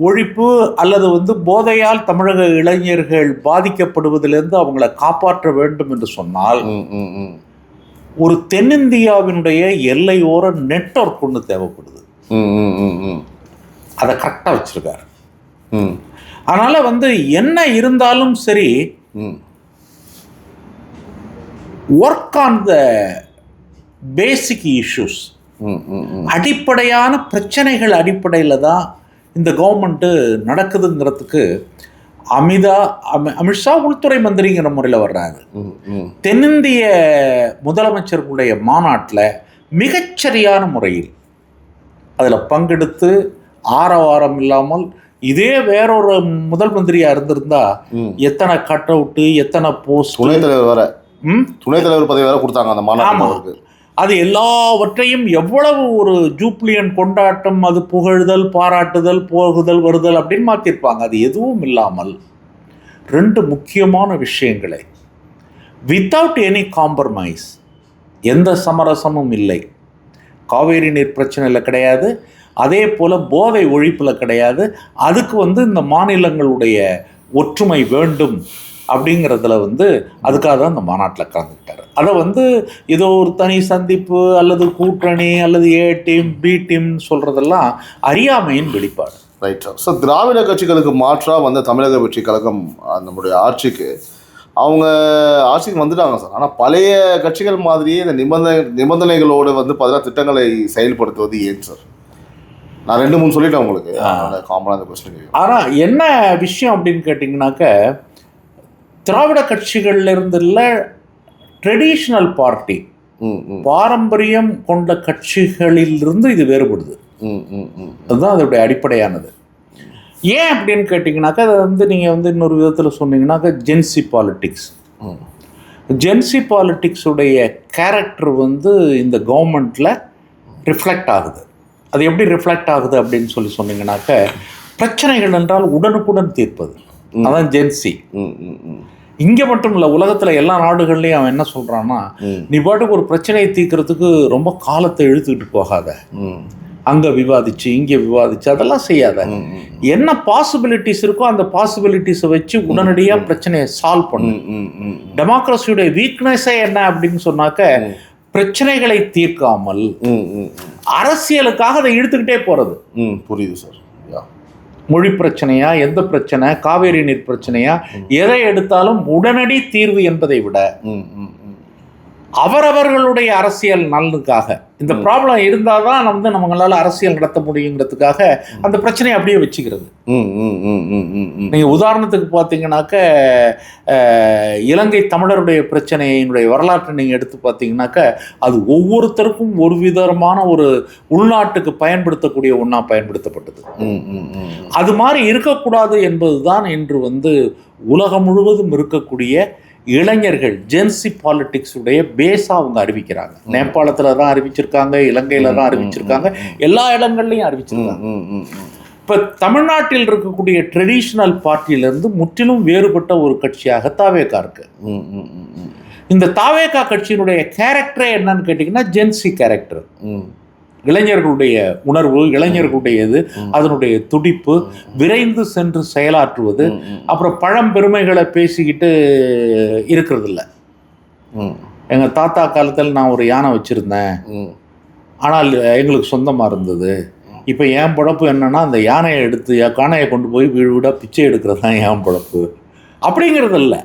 ஒழிப்பு அல்லது வந்து போதையால் தமிழக இளைஞர்கள் பாதிக்கப்படுவதிலிருந்து அவங்கள காப்பாற்ற வேண்டும் என்று சொன்னால் ஒரு தென்னிந்தியாவினுடைய எல்லையோர நெட்வொர்க் ஒன்று தேவைப்படுது. அதை கரெக்டாக வச்சிருக்காரு. அதனால வந்து என்ன இருந்தாலும் சரி, work on the basic issues, அடிப்படையான பிரச்சனைகள் அடிப்படையில் தான் இந்த கவர்மெண்ட்டு நடக்குதுங்கிறதுக்கு அமித்ஷா உள்துறை மந்திரிங்கிற முறையில் வர்றாரு. தென்னிந்திய முதலமைச்சர்களுடைய மாநாட்டில் மிகச்சரியான முறையில் அதில் பங்கெடுத்து ஆரவாரம் இல்லாமல், இதே வேறொரு முதல் மந்திரியாக இருந்திருந்தா எத்தனை கட் அவுட்டு, எத்தனை போஸ்ட், துணைத் தலைவர் பதவி வேற கொடுத்தாங்க அந்த மாநாட்டுக்கு. அது எல்லாவற்றையும் எவ்வளவு ஒரு ஜூப்ளியன் கொண்டாட்டம், அது புகழ்தல், பாராட்டுதல், போகுதல், வருதல் அப்படின்னு மாற்றிருப்பாங்க. அது எதுவும் இல்லாமல் ரெண்டு முக்கியமான விஷயங்களை வித்தவுட் எனி காம்ப்ரமைஸ், எந்த சமரசமும் இல்லை, காவேரி நீர் பிரச்சனையில் கிடையாது, அதே போல் போதை ஒழிப்பில் கிடையாது, அதுக்கு வந்து இந்த மாநிலங்களுடைய ஒற்றுமை வேண்டும் அப்படிங்கிறதுல வந்து அதுக்காக தான் இந்த மாநாட்டில் கலந்துக்கிட்டார். அதை வந்து ஏதோ ஒரு தனி சந்திப்பு அல்லது கூட்டணி அல்லது ஏ டீம் பி டீம்னு சொல்கிறதெல்லாம் அறியாமையின் வெளிப்பாடு. Right sir. ஸோ திராவிட கட்சிகளுக்கு மாற்றாக வந்த தமிழக வெற்றி கழகம் நம்முடைய ஆட்சிக்கு வந்துட்டாங்க சார். ஆனால் பழைய கட்சிகள் மாதிரியே இந்த நிபந்தனைகளோடு வந்து பார்த்தீங்கன்னா திட்டங்களை செயல்படுத்துவது ஏன் சார்? நான் 2-3 சொல்லிட்டேன் உங்களுக்கு காமனாக இந்த கொஸ்டின். ஆனால் என்ன விஷயம் அப்படின்னு கேட்டிங்கனாக்க, திராவிட கட்சிகள்ல இருந்து இல்லை, ட்ரெடிஷ்னல் பார்ட்டி, பாரம்பரியம் கொண்ட கட்சிகளிலிருந்து இது வேறுபடுது. அதுதான் அதோடைய அடிப்படையானது. ஏன் அப்படின்னு கேட்டிங்கனாக்கா, அதை வந்து நீங்கள் வந்து இன்னொரு விதத்தில் சொன்னீங்கன்னாக்கா ஜென்சி பாலிட்டிக்ஸ். ஜென்சி பாலிட்டிக்ஸுடைய கேரக்டர் வந்து இந்த கவர்மெண்ட்டில் ரிஃப்ளெக்ட் ஆகுது. அது எப்படி ரிஃப்ளெக்ட் ஆகுது அப்படின்னு சொன்னீங்கன்னாக்க, பிரச்சனைகள் என்றால் உடனுக்குடன் தீர்ப்பது, அதான் ஜென்சி. இங்கே மட்டும் இல்லை, உலகத்தில் எல்லா நாடுகள்லையும் அவன் என்ன சொல்கிறான்னா, நீ பாட்டுக்கு ஒரு பிரச்சனையை தீர்க்கறதுக்கு ரொம்ப காலத்தை இழுத்துக்கிட்டு போகாத, அங்கே விவாதிச்சு இங்கே விவாதிச்சு அதெல்லாம் செய்யாத, என்ன பாசிபிலிட்டிஸ் இருக்கோ அந்த பாசிபிலிட்டிஸை வச்சு உடனடியாக பிரச்சனையை சால்வ் பண்ணு. டெமோக்ரஸியுடைய வீக்னஸே என்ன அப்படின்னு சொன்னாக்க, பிரச்சனைகளை தீர்க்காமல் அரசியலுக்காக அதை இழுத்துக்கிட்டே போறது. புரியுது சார். மொழி பிரச்சனையா, எந்த பிரச்சனை, காவேரி நீர் பிரச்சனையா, எதை எடுத்தாலும் உடனடி தீர்வு என்பதை விட அவரவர்களுடைய அரசியல் நலனுக்காக இந்த ப்ராப்ளம் இருந்தால் தான் வந்து நம்மளால அரசியல் நடத்த முடியுங்கிறதுக்காக அந்த பிரச்சனையை அப்படியே வச்சுக்கிறது. நீங்கள் உதாரணத்துக்கு பார்த்தீங்கன்னாக்க இலங்கை தமிழருடைய பிரச்சனையினுடைய வரலாற்றை நீங்கள் எடுத்து பார்த்தீங்கன்னாக்க அது ஒவ்வொருத்தருக்கும் ஒரு விதமான ஒரு உள்நாட்டுக்கு பயன்படுத்தக்கூடிய ஒன்றா பயன்படுத்தப்பட்டது. அது மாதிரி இருக்கக்கூடாது என்பது தான் இன்று வந்து உலகம் முழுவதும் இருக்கக்கூடிய இளைஞர்கள் ஜென்சி பாலிடிக்ஸ் உடைய பேஸா அவங்க அறிவிக்கிறாங்க. நேபாளத்துல தான் அறிவிச்சிருக்காங்க, இலங்கையில தான் அறிவிச்சிருக்காங்க, எல்லா இடங்கள்லையும் அறிவிச்சிருக்காங்க. இப்ப தமிழ்நாட்டில் இருக்கக்கூடிய ட்ரெடிஷனல் பார்ட்டியிலிருந்து முற்றிலும் வேறுபட்ட ஒரு கட்சியாக தாவேகா இருக்கு. இந்த தாவேகா கட்சியினுடைய கேரக்டரே என்னன்னு கேட்டீங்கன்னா ஜென்சி கேரக்டர். இளைஞர்களுடைய உணர்வு, இளைஞர்களுடையது, அதனுடைய துடிப்பு, விரைந்து சென்று செயலாற்றுவது, அப்புறம் பழம்பெருமைகளை பேசிக்கிட்டு இருக்கிறது இல்லை. எங்கள் தாத்தா காலத்தில் நான் ஒரு யானை வச்சுருந்தேன், ஆனால் எங்களுக்கு சொந்தமாக இருந்தது. இப்போ என் பொழப்பு என்னன்னா அந்த யானையை எடுத்து யானையை கொண்டு போய் வீடு வீடாக பிச்சை எடுக்கிறது தான் என் பொழப்பு அப்படிங்கிறது இல்லை.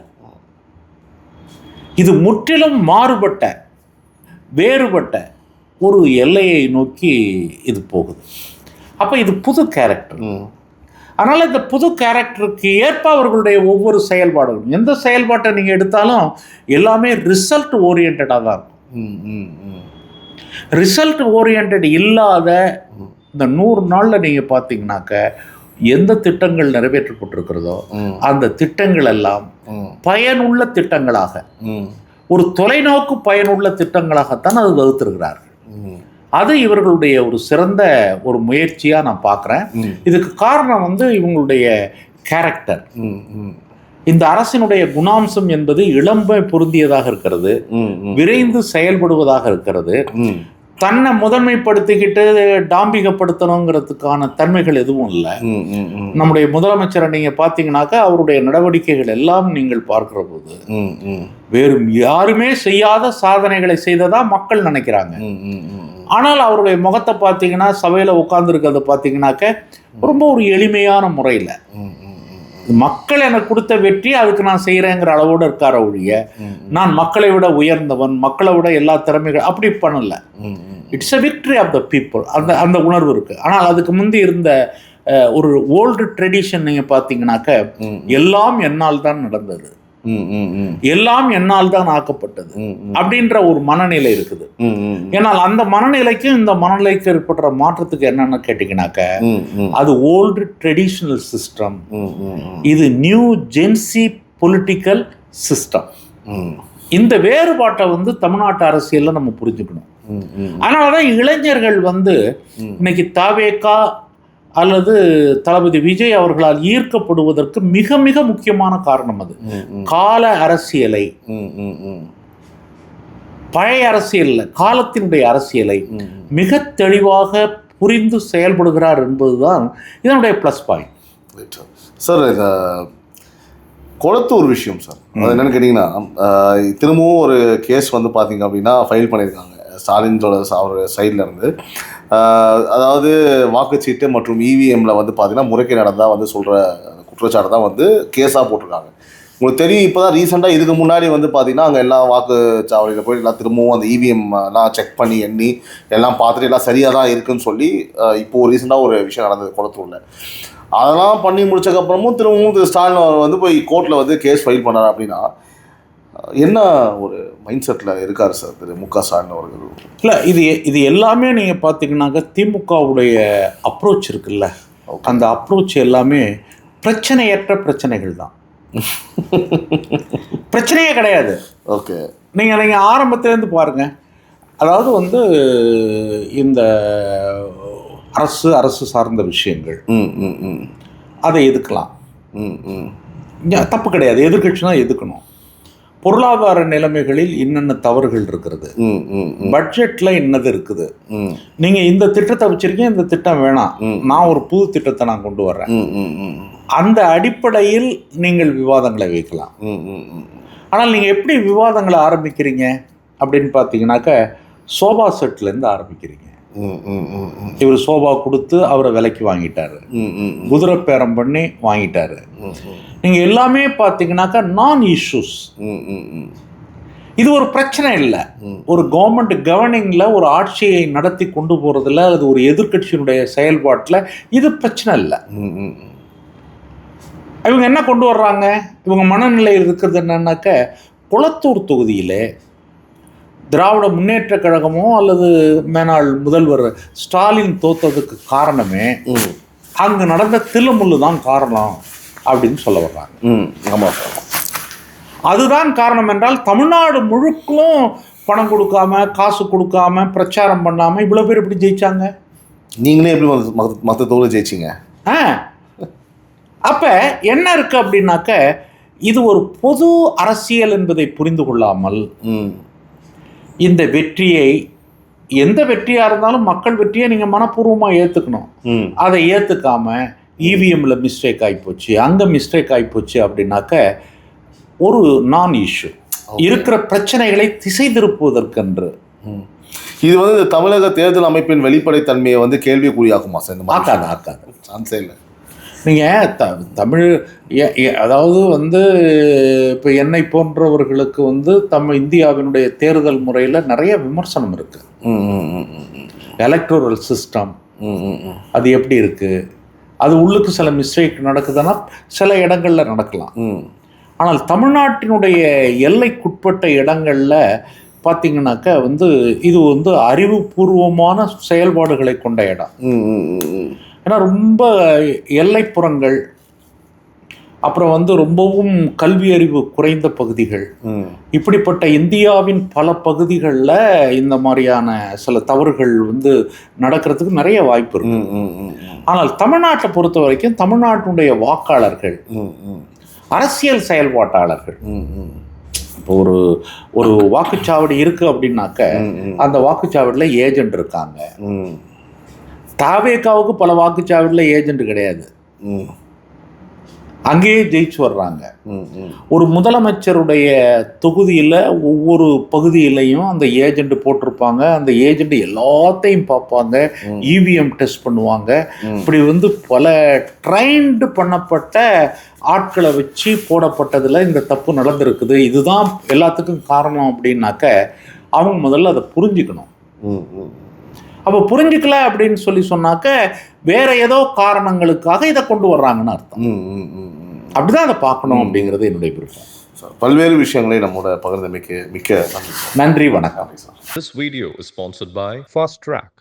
இது முற்றிலும் மாறுபட்ட வேறுபட்ட ஒரு எல்லையை நோக்கி இது போகுது. அப்போ இது புது கேரக்டர். அதனால் இந்த புது கேரக்டருக்கு ஏற்ப அவர்களுடைய ஒவ்வொரு செயல்பாடுகளும், எந்த செயல்பாட்டை நீங்கள் எடுத்தாலும் எல்லாமே ரிசல்ட் ஓரியன்டாக தான் இருக்கும். ரிசல்ட் ஓரியன்ட் இல்லாத இந்த 100 நாளில் நீங்கள் பார்த்தீங்கன்னாக்க எந்த திட்டங்கள் நிறைவேற்றப்பட்டிருக்கிறதோ அந்த திட்டங்கள் எல்லாம் பயனுள்ள திட்டங்களாக, ஒரு தொலைநோக்கு பயனுள்ள திட்டங்களாகத்தான் அது வகுத்திருக்கிறார்கள். அது இவர்களுடைய ஒரு சிறந்த ஒரு முயற்சியாக நான் பார்க்குறேன். இதுக்கு காரணம் வந்து இவங்களுடைய கேரக்டர். இந்த அரசினுடைய குணாம்சம் என்பது இளமை பொருந்தியதாக இருக்கிறது, விரைந்து செயல்படுவதாக இருக்கிறது, தன்னை முதன்மைப்படுத்திக்கிட்டு டாம்பிகப்படுத்தணுங்கிறதுக்கான தன்மைகள் எதுவும் இல்லை. நம்முடைய முதலமைச்சரை நீங்கள் பார்த்தீங்கன்னாக்கா அவருடைய நடவடிக்கைகள் எல்லாம் நீங்கள் பார்க்கிற போது வேறு யாருமே செய்யாத சாதனைகளை செய்ததா மக்கள் நினைக்கிறாங்க. ஆனால் அவருடைய முகத்தை பார்த்தீங்கன்னா சபையில் உட்கார்ந்துருக்கிறத பார்த்தீங்கன்னாக்க ரொம்ப ஒரு எளிமையான முறையில் மக்கள் எனக்கு கொடுத்த வெற்றி அதுக்கு நான் செய்கிறேங்கிற அளவோடு இருக்கார ஒழிய நான் மக்களை விட உயர்ந்தவன், மக்களை விட எல்லா திறமைகள் அப்படி பண்ணல. It's a victory of the people. அந்த உணர்வு இருக்குது. ஆனால் அதுக்கு முந்தி இருந்த ஒரு ஓல்டு ட்ரெடிஷன் நீங்கள் பார்த்தீங்கன்னாக்க எல்லாம் என்னால் தான் நடந்தது, எல்லாம் என்னால் தான் ஆக்கப்பட்டது அப்படின்ற ஒரு மனநிலை இருக்குது. ஏன்னால் அந்த மனநிலைக்கும் இந்த மனநிலைக்கு ஏற்படுற மாற்றத்துக்கு என்னன்னு கேட்டீங்கன்னாக்க அது ஓல்டு ட்ரெடிஷனல் சிஸ்டம், இது நியூ ஜென்சி பொலிட்டிக்கல் சிஸ்டம். இந்த வேறுபாட்டை வந்து தமிழ்நாட்டு அரசியல்ல நம்ம புரிஞ்சுக்கணும். அதனாலதான் இளைஞர்கள் வந்து இன்னைக்கு தாவேகா அல்லது தளபதி விஜய் அவர்களால் ஈர்க்கப்படுவதற்கு மிக மிக முக்கியமான காரணம் அது கால அரசியலை, பழைய அரசியல் காலத்தினுடைய அரசியலை மிக தெளிவாக புரிந்து செயல்படுகிறார் என்பதுதான் இதனுடைய ப்ளஸ் பாயிண்ட். சார் இந்த கொளத்தூர் விஷயம் சார், அது என்னன்னு கேட்டிங்கன்னா திரும்பவும் ஒரு கேஸ் வந்து பார்த்தீங்க அப்படின்னா ஃபைல் பண்ணியிருக்காங்க ஸ்டாலினோட அவரோட சைடில் இருந்து. அதாவது வாக்குச்சீட்டு மற்றும் இவிஎம்மில் வந்து பார்த்தீங்கன்னா முறைகேடு நடந்தால் வந்து சொல்கிற குற்றச்சாட்டு தான் வந்து கேஸாக போட்டிருக்காங்க. உங்களுக்கு தெரியும், இப்போ தான் ரீசெண்டாக இதுக்கு முன்னாடி வந்து பார்த்தீங்கன்னா அங்கே எல்லா வாக்குச்சாவடியில் போய் எல்லாம் திரும்பவும் அந்த இவிஎம்லாம் செக் பண்ணி எண்ணி எல்லாம் பார்த்துட்டு எல்லாம் சரியாக தான் இருக்குதுன்னு சொல்லி இப்போது ரீசெண்டாக ஒரு விஷயம் நடந்தது கொளத்தூரில். அதெல்லாம் பண்ணி முடிச்சதுக்கப்புறமும் திரும்பவும் ஸ்டாலின் அவர் வந்து போய் கோர்ட்டில் வந்து கேஸ் ஃபைல் பண்ணார். அப்படின்னா என்ன ஒரு மைண்ட் செட்டில் இருக்கார் சார் திரு மு க ஸ்டாலின் அவர்கள்? இல்லை, இது எல்லாமே நீங்கள் பார்த்தீங்கன்னாக்க திமுகவுடைய அப்ரோச் இருக்குல்ல, அந்த அப்ரோச் எல்லாமே பிரச்சனையற்ற பிரச்சனைகள் தான். பிரச்சனையே கிடையாது. ஓகே, நீங்கள் ஆரம்பத்துலேருந்து பாருங்கள். அதாவது வந்து இந்த அரசு சார்ந்த விஷயங்கள் அதை எதுக்கலாம், தப்பு கிடையாது, எதிர்கட்சினா எதுக்கணும். பொருளாதார நிலைமைகளில் என்னென்ன தவறுகள் இருக்கிறது, பட்ஜெட்ல என்னது இருக்குது, நீங்க இந்த திட்டத்தை வச்சிருக்கீங்க, இந்த திட்டம் வேணாம், நான் ஒரு புது திட்டத்தை நான் கொண்டு வர்றேன், அந்த அடிப்படையில் நீங்கள் விவாதங்களை வைக்கலாம். ஆனால் நீங்க எப்படி விவாதங்களை ஆரம்பிக்கிறீங்க அப்படின்னு பார்த்தீங்கன்னாக்க சோபா செட்லேருந்து ஆரம்பிக்கிறீங்க. ம், ம், ம், ம். இவர் சோபா கொடுத்து அவரை விலைக்கு வாங்கிட்டாரு, ம், ம், ம். குதிரை பேரம் பண்ணி வாங்கிட்டாரு. ம், ம். நீங்கள் எல்லாமே பார்த்தீங்கன்னாக்கா நான் இஷ்யூஸ். ம், ம், ம். இது ஒரு பிரச்சனை இல்லை. ம். ஒரு கவர்மெண்ட் கவர்னிங்கில் ஒரு ஆட்சியை நடத்தி கொண்டு போகிறதுல அது ஒரு எதிர்க்கட்சியினுடைய செயல்பாட்டில் இது பிரச்சனை இல்லை. ம், ம், ம். இவங்க என்ன கொண்டு வர்றாங்க, இவங்க மனநிலையில் இருக்கிறது என்னன்னாக்க, குளத்தூர் தொகுதியில் திராவிட முன்னேற்ற கழகமோ அல்லது மேனாள் முதல்வர் ஸ்டாலின் தோத்ததுக்கு காரணமே ம். அங்கு நடந்த தில்லுமுள்ளு தான் காரணம் அப்படின்னு சொல்ல வர்றாங்க. ம். ஆமாம் சார். அதுதான் காரணம் என்றால் தமிழ்நாடு முழுக்கும் பணம் கொடுக்காம காசு கொடுக்காம பிரச்சாரம் பண்ணாமல் இவ்வளோ பேர் எப்படி ஜெயிச்சாங்க? நீங்களே எப்படி மற்ற தொகுதியில் ஜெயிச்சிங்க? அப்போ என்ன இருக்குது அப்படின்னாக்க, இது ஒரு பொது அரசியல் என்பதை புரிந்து கொள்ளாமல் இந்த வெற்றியை, எந்த வெற்றியாக இருந்தாலும் மக்கள் வெற்றியை நீங்கள் மனப்பூர்வமாக ஏற்றுக்கணும். அதை ஏற்றுக்காம இவிஎம்மில் மிஸ்டேக் ஆகிப்போச்சு, அங்கே மிஸ்டேக் ஆகிப்போச்சு அப்படின்னாக்க ஒரு நான் இஷ்யூ இருக்கிற பிரச்சனைகளை திசை திருப்புவதற்கென்று. இது வந்து தமிழக தேர்தல் அமைப்பின் வெளிப்படைத்தன்மையை வந்து கேள்விக்குறியாகுமா சார்? இந்த ஆக்காது ஆக்காது சான்ஸே இல்லை. நீங்கள் தமிழ் அதாவது வந்து இப்போ என்னை போன்றவர்களுக்கு வந்து இந்தியாவினுடைய தேர்தல் முறையில் நிறைய விமர்சனம் இருக்குது. எலக்ட்ரல் சிஸ்டம் அது எப்படி இருக்குது, அது உள்ளுக்கு சில மிஸ்டேக் நடக்குதுன்னா சில இடங்களில் நடக்கலாம். ஆனால் தமிழ்நாட்டினுடைய எல்லைக்குட்பட்ட இடங்களில் பார்த்தீங்கன்னாக்கா வந்து இது வந்து அறிவுபூர்வமான செயல்பாடுகளை கொண்ட இடம். ஏன்னா ரொம்ப எல்லைப்புறங்கள், அப்புறம் வந்து ரொம்பவும் கல்வி அறிவு குறைந்த பகுதிகள், இப்படிப்பட்ட இந்தியாவின் பல பகுதிகளில் இந்த மாதிரியான சில தவறுகள் வந்து நடக்கிறதுக்கு நிறைய வாய்ப்பு இருக்கு. ஆனால் தமிழ்நாட்டை பொறுத்த வரைக்கும் தமிழ்நாட்டினுடைய வாக்காளர்கள், அரசியல் செயல்பாட்டாளர்கள், இப்போ ஒரு வாக்குச்சாவடி இருக்குது அப்படின்னாக்க அந்த வாக்குச்சாவடியில் ஏஜென்ட் இருக்காங்க. தாவேக்காவுக்கு பல வாக்குச்சாவடியில் ஏஜென்ட் கிடையாது, அங்கேயே ஜெயிச்சு வர்றாங்க. ஒரு முதலமைச்சருடைய தொகுதியில் ஒவ்வொரு பகுதியிலையும் அந்த ஏஜென்ட் போட்டிருப்பாங்க. அந்த ஏஜென்ட் எல்லாத்தையும் பார்ப்பாங்க, இவிஎம் டெஸ்ட் பண்ணுவாங்க. இப்படி வந்து பல ட்ரைன்டு பண்ணப்பட்ட ஆட்களை வச்சு போடப்பட்டதில் இந்த தப்பு நடந்திருக்குது, இதுதான் எல்லாத்துக்கும் காரணம் அப்படின்னாக்க அவங்க முதல்ல அதை புரிஞ்சுக்கணும். அப்போ புரிஞ்சுக்கல அப்படின்னு சொன்னாக்க வேற ஏதோ காரணங்களுக்காக இதை கொண்டு வர்றாங்கன்னு அர்த்தம். அப்படிதான் அதை பார்க்கணும் அப்படிங்கிறது என்னுடைய விருப்பம். பல்வேறு விஷயங்களை நம்மோட பகிர்ந்தமைக்கு மிக்க நன்றி, வணக்கம். This video is sponsored by Fast Track,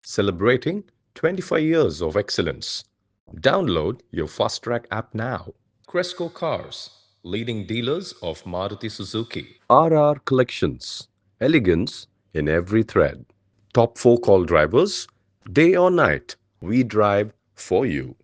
celebrating 25 years of excellence. Download your Fast Track app now. Cresco Cars, leading dealers of Maruti Suzuki. RR Collections, elegance in every thread. Top 4 call drivers, day or night, we drive for you.